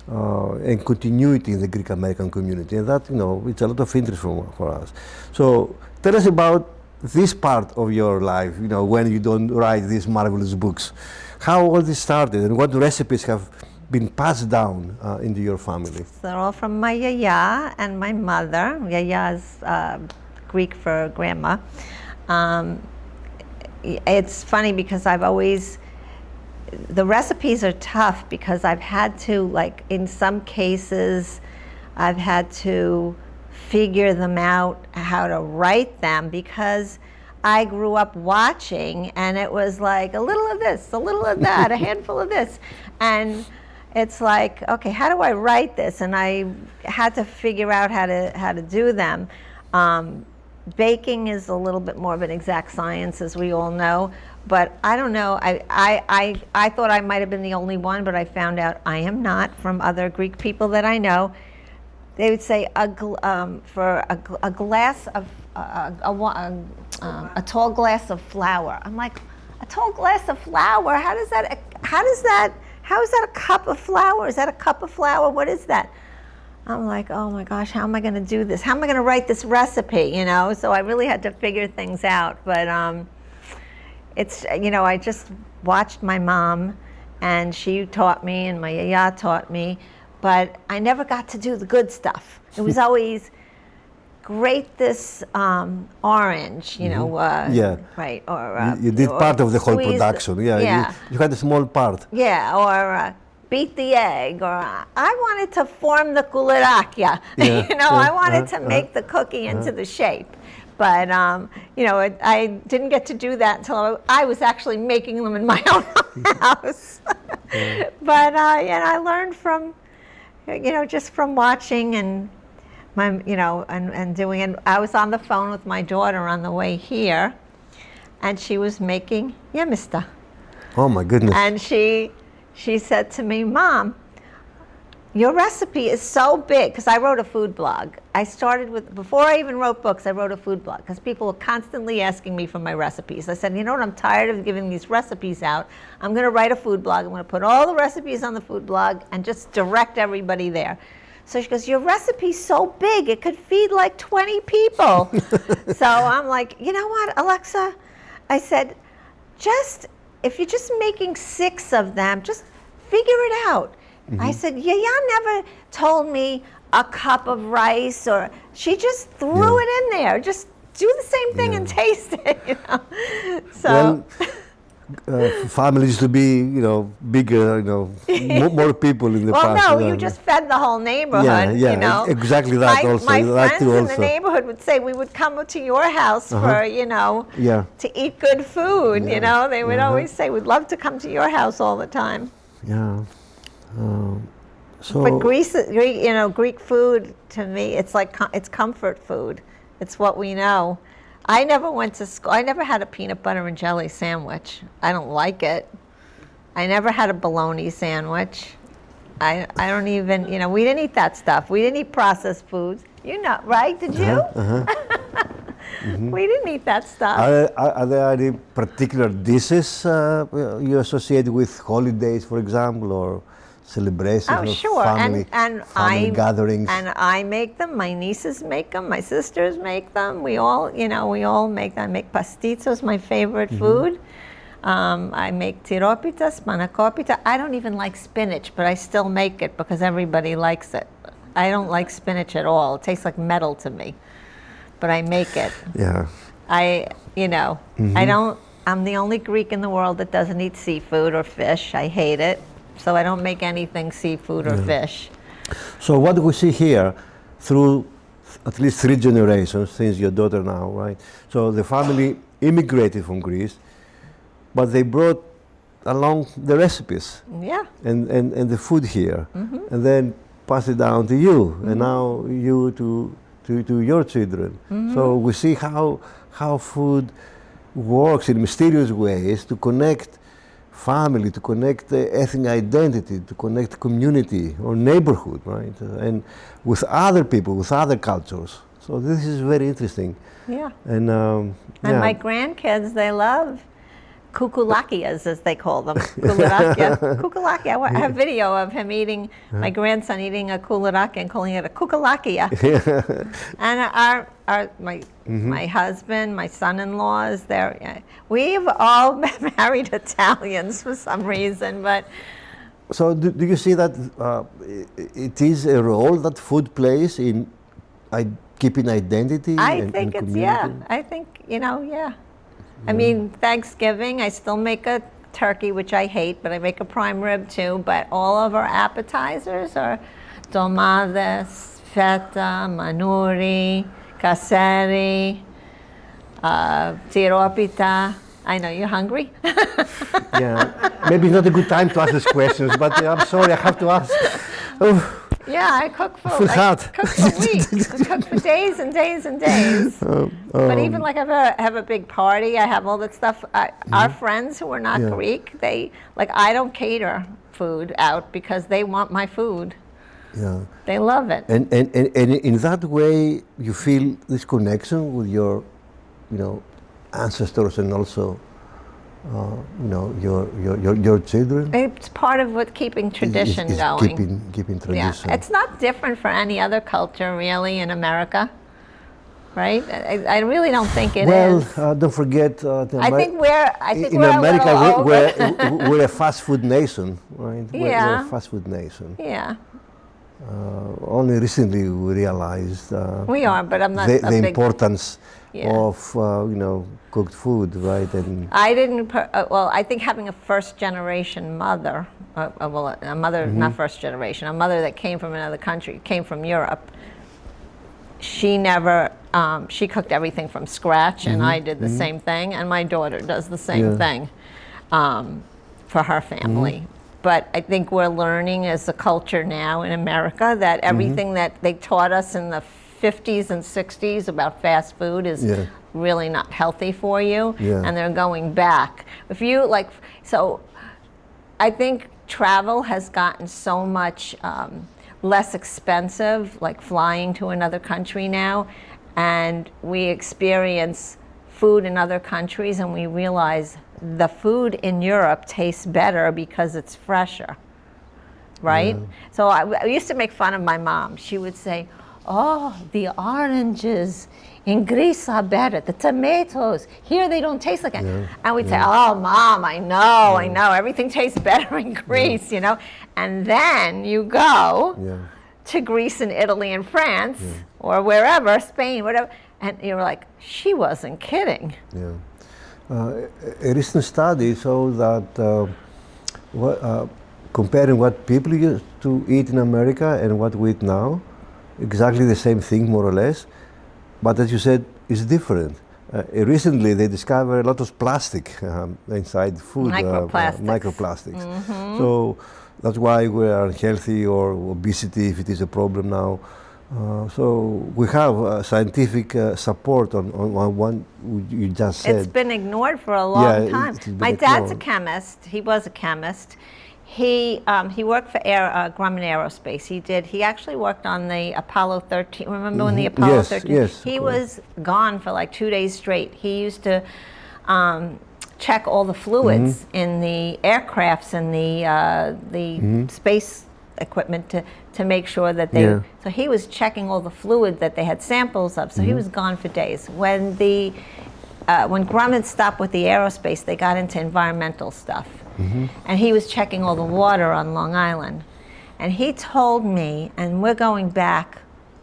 And continuity in the Greek American community, and that it's a lot of interest for us. So tell us about this part of your life. When you don't write these marvelous books, how all this started, and what recipes have been passed down into your family. They're all from my yaya and my mother. Yaya is Greek for grandma. It's funny because the recipes are tough because I've had to, in some cases, I've had to figure them out how to write them because I grew up watching, and it was like a little of this, a little of that, a handful of this. And it's like, okay, how do I write this? And I had to figure out how to do them. Baking is a little bit more of an exact science, as we all know. But I don't know, I thought I might have been the only one, but I found out I am not, from other Greek people that I know. They would say for a glass of, a tall glass of flour. I'm like, a tall glass of flour? How is that a cup of flour? Is that a cup of flour? What is that? I'm like, oh my gosh, how am I gonna do this? How am I gonna write this recipe, So I really had to figure things out, but it's, I just watched my mom, and she taught me, and my yaya taught me, but I never got to do the good stuff. It was always grate this orange, you know, right, or you did or part of the whole squeeze production. You had a small part. Yeah, or beat the egg, or I wanted to form the kularakia. You know, I wanted to make the cookie into the shape. But, you know, I didn't get to do that until I was actually making them in my own house. But, yeah, I learned from, you know, just from watching and, you know, and doing it. I was on the phone with my daughter on the way here, and she was making yemista. Oh, my goodness. And she said to me, Mom, your recipe is so big, because I wrote a food blog. I started with, before I even wrote books, I wrote a food blog, because people were constantly asking me for my recipes. I said, you know what, I'm tired of giving these recipes out. I'm going to write a food blog. I'm going to put all the recipes on the food blog and just direct everybody there. So she goes, your recipe's so big, it could feed like 20 people. So I'm like, you know what, Alexa? I said, if you're just making 6 of them, just figure it out. I said, Yaya never told me a cup of rice, or she just threw it in there. Just do the same thing and taste it, you know. So families to be, you know, bigger, you know, more people in the past. Well, no, you just fed the whole neighborhood, you know. Exactly that also. My friends in the neighborhood would say, we would come to your house for, you know, to eat good food, you know. They would always say, we'd love to come to your house all the time. Yeah. But Greek, you know, Greek food, to me, it's like, it's comfort food. It's what we know. I never went to school. I never had a peanut butter and jelly sandwich. I don't like it. I never had a bologna sandwich. I don't even, you know, we didn't eat that stuff. We didn't eat processed foods. You know, right? Did you? We didn't eat that stuff. Are there any particular dishes you associate with holidays, for example, or celebrations of family gatherings? And I make them. My nieces make them. My sisters make them. We all, you know, make them. I make pastizos, my favorite food. I make tiropitas, panakopita. I don't even like spinach, but I still make it because everybody likes it. I don't like spinach at all. It tastes like metal to me. But I make it. Yeah. You know, I'm the only Greek in the world that doesn't eat seafood or fish. I hate it. So I don't make anything seafood or fish. So what we see here through at least 3 generations, since your daughter now, right? So the family immigrated from Greece, but they brought along the recipes. Yeah. And the food here. And then passed it down to you. And now you to your children. So we see how food works in mysterious ways to connect family, to connect ethnic identity, to connect community or neighborhood, right? And with other people, with other cultures. So this is very interesting. Yeah. And my grandkids, they love kukulakias, as they call them. Kukulakia. I have video of him eating, my grandson eating a kularakia and calling it a kukulakia. And my husband, my son-in-laws, we've all been married Italians for some reason, but. So do you see that it is a role that food plays in keeping identity and community? I think, you know, I mean, Thanksgiving, I still make a turkey, which I hate, but I make a prime rib too. But all of our appetizers are tomades, feta, manuri, caseri, tiropita. I know, you're hungry? Maybe not a good time to ask these questions, but I'm sorry, I have to ask. Yeah, I cook for weeks. I cook for days and days and days. But even like if I have a big party, I have all that stuff. Our friends who are not Greek, I don't cater food out because they want my food. Yeah. They love it. And in that way, you feel this connection with your, you know, ancestors and also, you know, your children. It's part of what keeping tradition going. Keeping tradition. Yeah. It's not different for any other culture, really, in America, right? I really don't think it is. Well, don't forget. I think in we're America, we're a fast food nation, right? Yeah. We're a fast food nation. Yeah. Only recently we realized We are, but I'm not the a big... importance Yeah. of cooked food, right? And I didn't, well, I think having a first generation mother, well, a mother, not first generation, a mother that came from another country, came from Europe, she never, she cooked everything from scratch, and I did the same thing, and my daughter does the same thing for her family. But I think we're learning as a culture now in America that everything that they taught us in the 50s and 60s about fast food is really not healthy for you, and they're going back. If you like, so I think travel has gotten so much less expensive, like flying to another country now, and we experience food in other countries and we realize the food in Europe tastes better because it's fresher, right? So I used to make fun of my mom. She would say, oh, the oranges in Greece are better, the tomatoes, here they don't taste like it. And we'd say, oh, Mom, I know, everything tastes better in Greece, you know? And then you go to Greece and Italy and France, or wherever, Spain, whatever, and you're like, she wasn't kidding. A recent study showed that comparing what people used to eat in America and what we eat now, exactly the same thing, more or less, but as you said, it's different. Recently, they discovered a lot of plastic inside food. Microplastics. So that's why we are unhealthy, or obesity, if it is a problem now. So we have scientific support on one you just said. It's been ignored for a long time. My dad's a chemist. He was a chemist. He worked for Grumman Aerospace. He actually worked on the Apollo 13. Remember when the Apollo 13? Yes. He was gone for like 2 days straight. He used to check all the fluids in the aircrafts and the space equipment to make sure that they. So he was checking all the fluid that they had samples of. So he was gone for days. When Grumman stopped with the aerospace, they got into environmental stuff. And he was checking all the water on Long Island. And he told me, and we're going back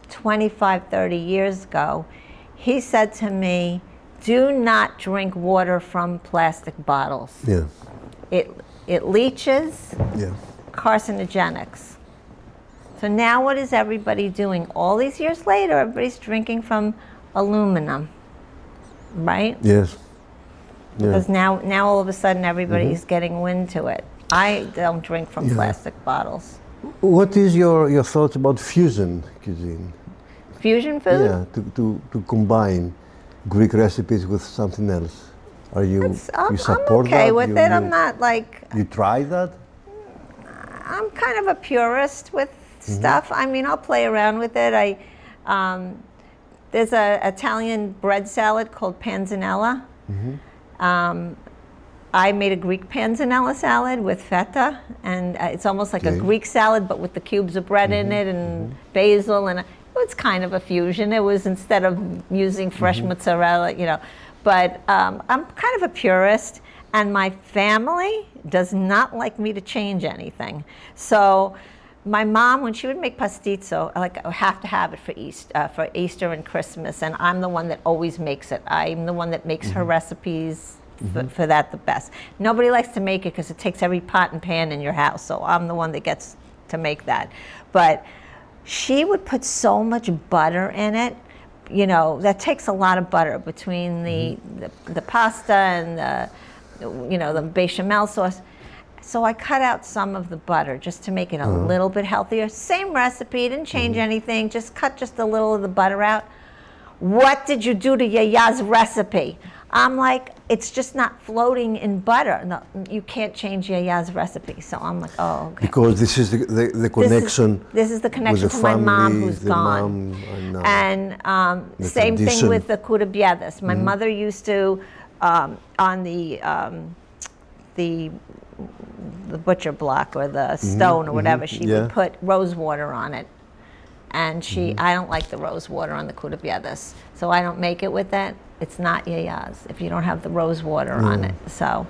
25, 30 years ago, he said to me, do not drink water from plastic bottles. It leaches, carcinogenics. So now what is everybody doing? All these years later, everybody's drinking from aluminum, right? Because now all of a sudden everybody's getting wind to it. I don't drink from plastic bottles. What is your thoughts about fusion cuisine? Fusion food? Yeah, to combine Greek recipes with something else. Are you support that? I'm okay with it. I'm not like... You try that? I'm kind of a purist with stuff. I mean, I'll play around with it. There's an Italian bread salad called panzanella. I made a Greek panzanella salad with feta, and it's almost like a Greek salad, but with the cubes of bread in it and basil, and it's kind of a fusion. It was instead of using fresh mozzarella, you know. But I'm kind of a purist, and my family does not like me to change anything. So my mom, when she would make pastizzo, I have to have it for Easter and Christmas, and I'm the one that always makes it. I'm the one that makes her recipes for that the best. Nobody likes to make it because it takes every pot and pan in your house, so I'm the one that gets to make that. But she would put so much butter in it, you know, that takes a lot of butter between the pasta and the bechamel sauce. So I cut out some of the butter just to make it a little bit healthier. Same recipe, didn't change anything, just cut just a little of the butter out. What did you do to Yaya's recipe? I'm like, it's just not floating in butter. No, you can't change Yaya's recipe. So I'm like, oh, okay. Because this is the connection. This is the connection to my mom who's gone. And same thing with the curabiadas. My mother used to, on the butcher block or the stone or whatever, she would put rose water on it. And I don't like the rose water on the curabiadas, so I don't make it with that. It's not Yaya's if you don't have the rose water on it. So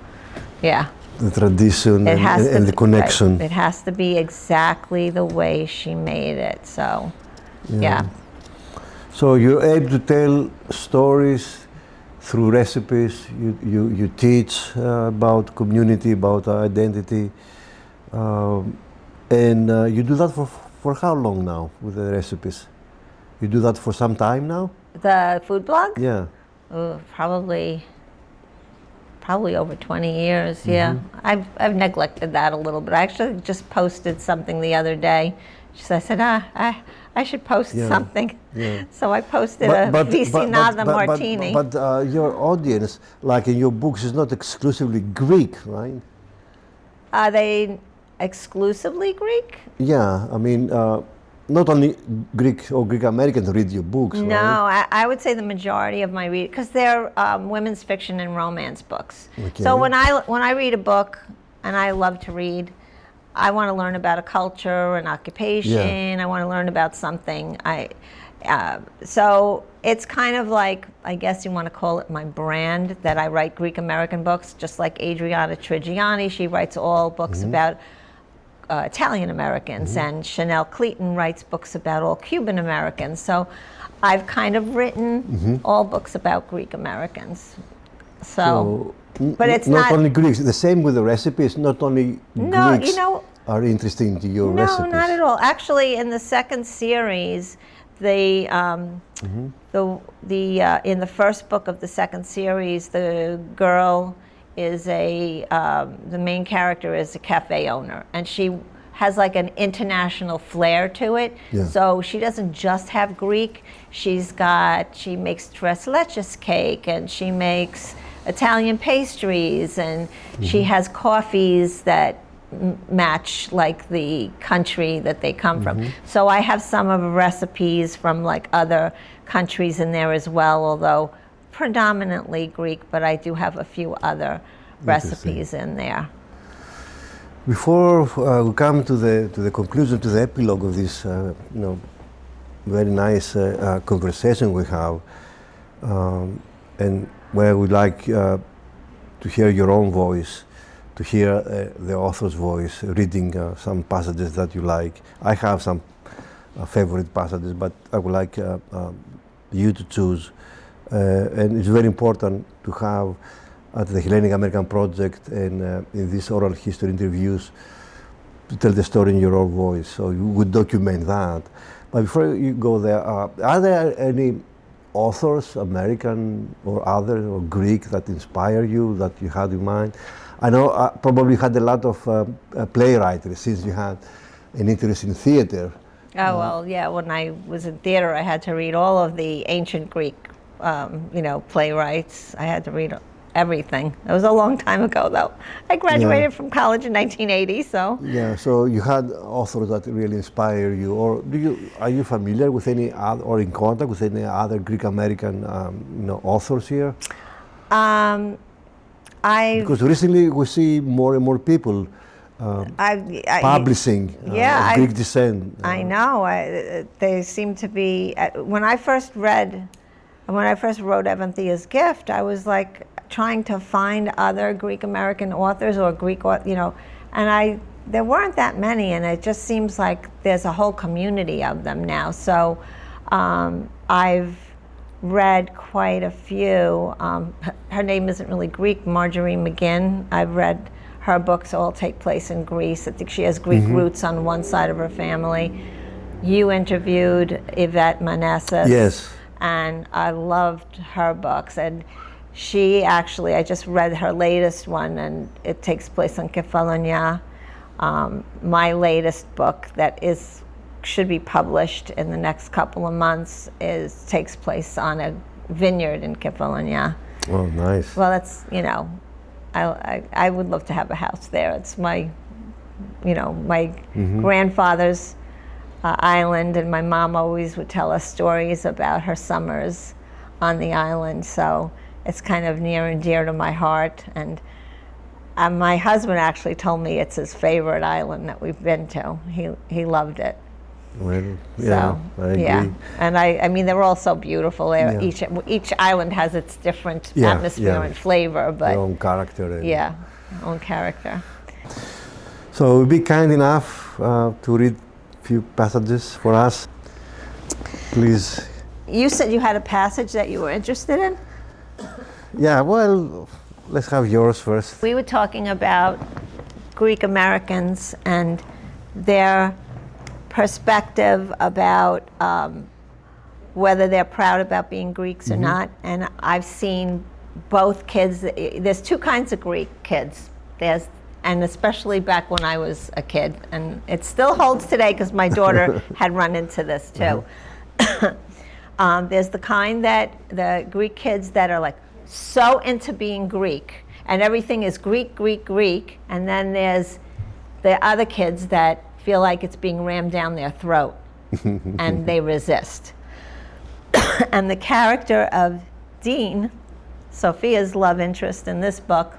Yeah. The tradition and the connection. Right. It has to be exactly the way she made it. So, yeah. So you're able to tell stories through recipes. You teach about community, about identity, and you do that for how long now with the recipes? You do that for some time now? The food blog? Yeah. Probably over 20 years, yeah. I've neglected that a little bit. I actually just posted something the other day. I said, I should post something. Yeah. So I posted a Vicinada martini. But your audience, like in your books, is not exclusively Greek, right? Are they exclusively Greek? Yeah, I mean, not only Greek or Greek Americans read your books, no, right? I would say the majority of my read, because they're women's fiction and romance books. Okay. So when I read a book, and I love to read, I want to learn about a culture, an occupation. I want to learn about something. So it's kind of like, I guess you want to call it my brand, that I write Greek American books, just like Adriana Trigiani. She writes all books about Italian Americans, and Chanel Cleaton writes books about all Cuban Americans. So I've kind of written all books about Greek Americans. So but it's not only Greeks. The same with the recipes. Not only Greeks are interesting to your recipes. No, not at all. Actually, in the second series, in the first book of the second series, the girl is the main character is a cafe owner, and she has like an international flair to it. Yeah. So she doesn't just have Greek. She makes tres leches cake, and she makes Italian pastries, and she has coffees that match like the country that they come from. So I have some of the recipes from like other countries in there as well, although predominantly Greek, but I do have a few other recipes in there. Before we come to the conclusion, to the epilogue of this, very nice conversation we have, and where I would like to hear your own voice, to hear the author's voice, reading some passages that you like. I have some favorite passages, but I would like you to choose. And it's very important to have at the Hellenic American Project and in these oral history interviews to tell the story in your own voice. So you would document that. But before you go there, are there any authors, American or other, or Greek, that inspire you, that you had in mind? I know probably you had a lot of playwrights since you had an interest in theater. Oh, well, yeah, when I was in theater, I had to read all of the ancient Greek, playwrights. I had to read everything. It was a long time ago, though. I graduated from college in 1980, so. Yeah, so you had authors that really inspire you, or are you familiar with any other, or in contact with any other Greek American, authors here? Because recently we see more and more people publishing Greek descent. I know. They seem to be. When I first wrote Evanthia's Gift, I was like trying to find other Greek American authors or Greek, and there weren't that many, and it just seems like there's a whole community of them now. So I've read quite a few. Her name isn't really Greek, Marjorie McGinn. I've read her books, all take place in Greece. I think she has Greek roots on one side of her family. You interviewed Yvette Manessas. Yes. And I loved her books. And she actually, I just read her latest one, and it takes place in Kefalonia. My latest book that should be published in the next couple of months takes place on a vineyard in Kefalonia. Oh, nice. Well, that's, I would love to have a house there. It's my grandfather's island, and my mom always would tell us stories about her summers on the island. So it's kind of near and dear to my heart. And my husband actually told me it's his favorite island that we've been to. He loved it. Well, yeah, so, I agree. Yeah, and I mean, they're all so beautiful there. Yeah. Each island has its different atmosphere and flavor, but their own character. own character. So be kind enough to read a few passages for us, please. You said you had a passage that you were interested in? Yeah, well, let's have yours first. We were talking about Greek Americans and their perspective about whether they're proud about being Greeks or not. And I've seen both kids. There's two kinds of Greek kids. And especially back when I was a kid. And it still holds today because my daughter had run into this too. There's the kind the Greek kids that are like so into being Greek and everything is Greek, Greek, Greek. And then there's the other kids that feel like it's being rammed down their throat and they resist. And the character of Dean, Sophia's love interest in this book,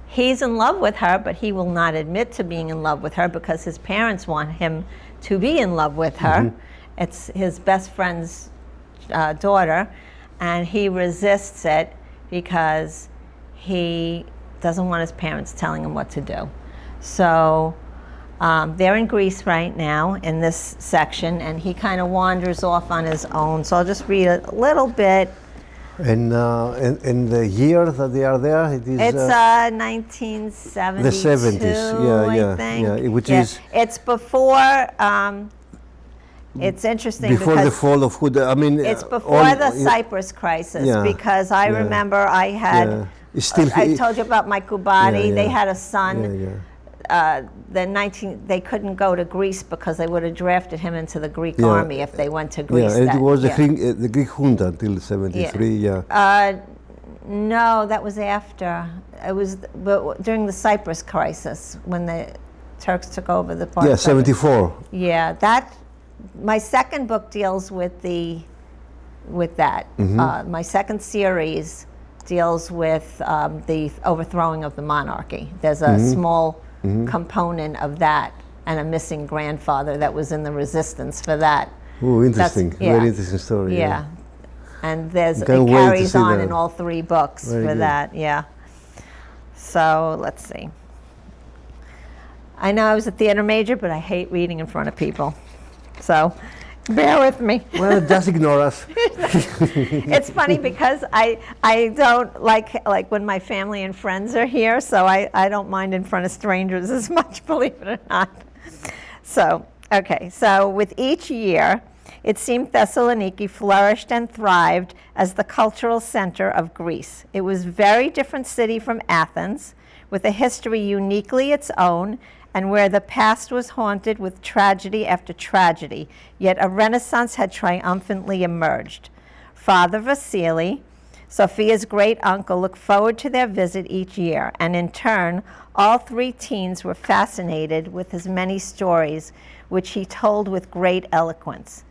he's in love with her, but he will not admit to being in love with her because his parents want him to be in love with her. It's his best friend's daughter, and he resists it because he doesn't want his parents telling him what to do. So they're in Greece right now in this section, and he kind of wanders off on his own. So I'll just read a little bit. And in the year that they are there, it is... It's 1972, the 70s, I think. Yeah, which is... It's before... it's interesting before the fall of Hood. I mean, it's before the Cyprus crisis, because I remember I had... I told you about my Kubati. They had a son. They couldn't go to Greece because they would have drafted him into the Greek army if they went to Greece. Yeah, it was the Greek junta until 73. No, that was after. It was during the Cyprus crisis when the Turks took over the part. Yeah, 74. Yeah, my second book deals with that. My second series deals with the overthrowing of the monarchy. There's a small component of that and a missing grandfather that was in the resistance for that. Oh, interesting. Very interesting story. Yeah. And it carries on in all three books for that. Yeah. So let's see. I know I was a theater major, but I hate reading in front of people. So bear with me. Well, just ignore us. It's funny because I don't like when my family and friends are here, so I don't mind in front of strangers as much, believe it or not. So, okay, so with each year, it seemed Thessaloniki flourished and thrived as the cultural center of Greece. It was a very different city from Athens, with a history uniquely its own, and where the past was haunted with tragedy after tragedy, yet a renaissance had triumphantly emerged. Father Vasily, Sophia's great uncle, looked forward to their visit each year, and in turn, all three teens were fascinated with his many stories, which he told with great eloquence.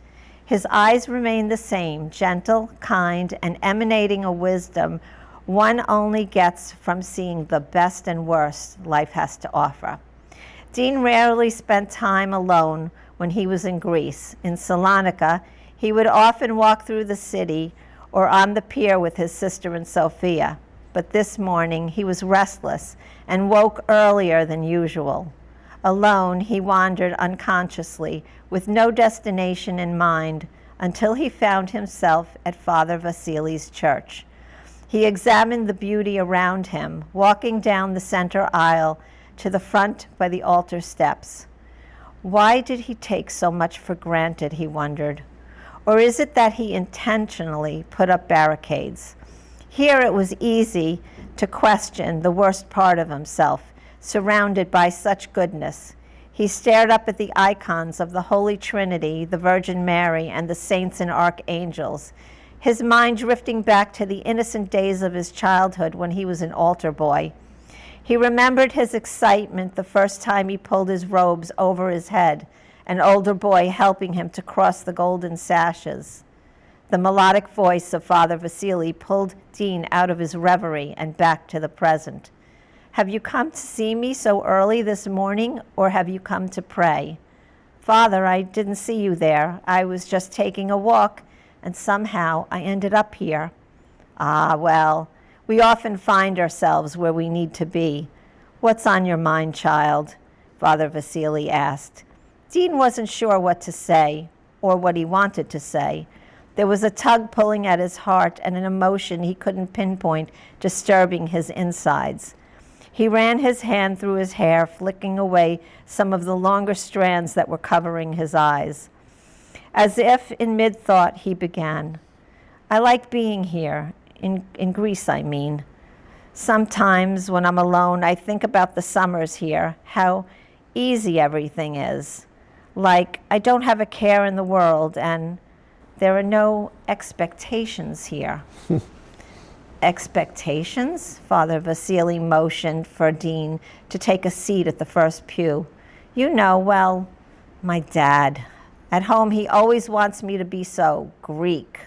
His eyes remained the same, gentle, kind, and emanating a wisdom one only gets from seeing the best and worst life has to offer. Dean rarely spent time alone when he was in Greece. In Salonika, he would often walk through the city or on the pier with his sister and Sophia. But this morning, he was restless and woke earlier than usual. Alone, he wandered unconsciously, with no destination in mind, until he found himself at Father Vasily's church. He examined the beauty around him, walking down the center aisle to the front by the altar steps. Why did he take so much for granted, he wondered? Or is it that he intentionally put up barricades? Here it was easy to question the worst part of himself, surrounded by such goodness. He stared up at the icons of the Holy Trinity, the Virgin Mary, and the saints and archangels, his mind drifting back to the innocent days of his childhood when he was an altar boy. He remembered his excitement the first time he pulled his robes over his head, an older boy helping him to cross the golden sashes. The melodic voice of Father Vasily pulled Dean out of his reverie and back to the present. Have you come to see me so early this morning, or have you come to pray? Father, I didn't see you there. I was just taking a walk, and somehow I ended up here. Ah, well, We often find ourselves where we need to be. What's on your mind, child? Father Vasily asked. Dean wasn't sure what to say or what he wanted to say. There was a tug pulling at his heart and an emotion he couldn't pinpoint, disturbing his insides. He ran his hand through his hair, flicking away some of the longer strands that were covering his eyes. As if in mid-thought, he began. I like being here, in Greece, I mean. Sometimes when I'm alone, I think about the summers here, how easy everything is. Like, I don't have a care in the world, and there are no expectations here. Expectations? Father Vasily motioned for Dean to take a seat at the first pew. You know, well, my dad. At home, he always wants me to be so Greek.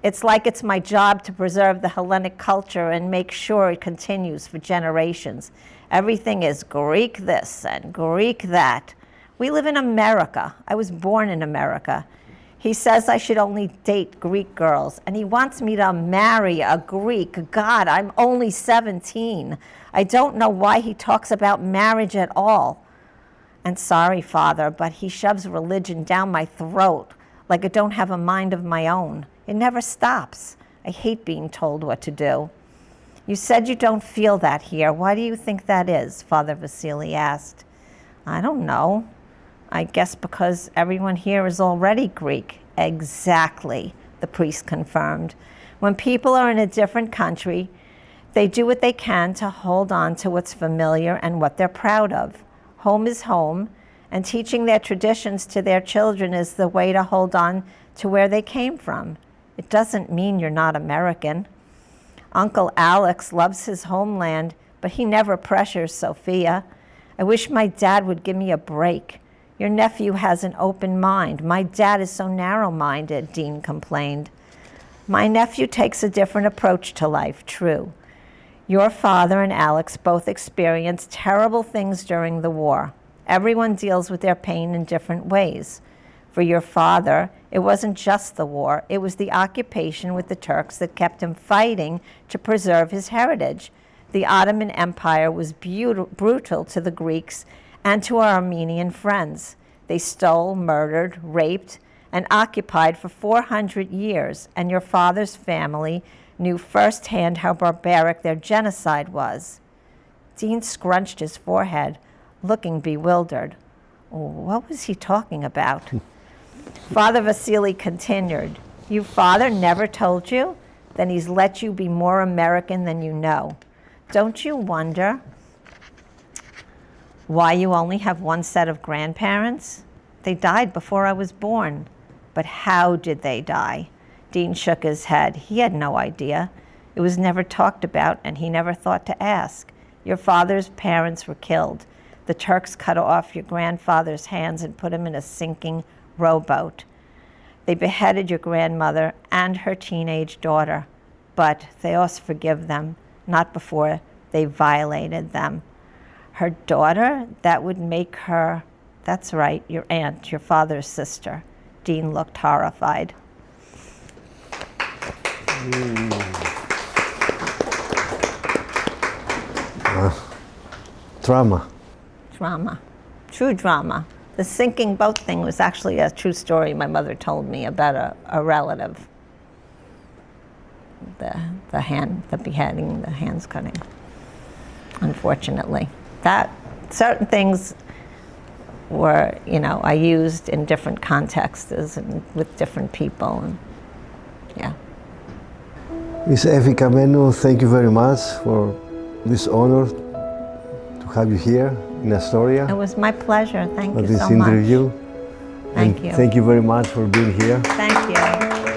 It's like it's my job to preserve the Hellenic culture and make sure it continues for generations. Everything is Greek this and Greek that. We live in America. I was born in America. He says I should only date Greek girls, and he wants me to marry a Greek. God, I'm only 17. I don't know why he talks about marriage at all. And sorry, Father, but he shoves religion down my throat like I don't have a mind of my own. It never stops. I hate being told what to do. You said you don't feel that here. Why do you think that is? Father Vasily asked. I don't know. I guess because everyone here is already Greek. Exactly, the priest confirmed. When people are in a different country, they do what they can to hold on to what's familiar and what they're proud of. Home is home, and teaching their traditions to their children is the way to hold on to where they came from. It doesn't mean you're not American. Uncle Alex loves his homeland, but he never pressures Sophia. I wish my dad would give me a break. Your nephew has an open mind. My dad is so narrow-minded, Dean complained. My nephew takes a different approach to life, true. Your father and Alex both experienced terrible things during the war. Everyone deals with their pain in different ways. For your father, it wasn't just the war. It was the occupation with the Turks that kept him fighting to preserve his heritage. The Ottoman Empire was brutal to the Greeks and to our Armenian friends. They stole, murdered, raped, and occupied for 400 years, and your father's family knew firsthand how barbaric their genocide was. Dean scrunched his forehead, looking bewildered. What was he talking about? Father Vasily continued, your father never told you? Then he's let you be more American than you know. Don't you wonder why you only have one set of grandparents? They died before I was born. But how did they die? Dean shook his head. He had no idea. It was never talked about, and he never thought to ask. Your father's parents were killed. The Turks cut off your grandfather's hands and put him in a sinking rowboat. They beheaded your grandmother and her teenage daughter, but Theos forgive them, not before they violated them. Her daughter? That would make her, that's right, your aunt, your father's sister. Dean looked horrified. Drama. Drama. True drama. The sinking boat thing was actually a true story my mother told me about a relative. The beheading, the hands cutting, unfortunately. That certain things were, I used in different contexts and with different people, and yeah. Miss Effie Kammenou, thank you very much for this honor to have you here in Astoria. It was my pleasure. Thank you so much. For this interview. Thank you. Thank you very much for being here. Thank you.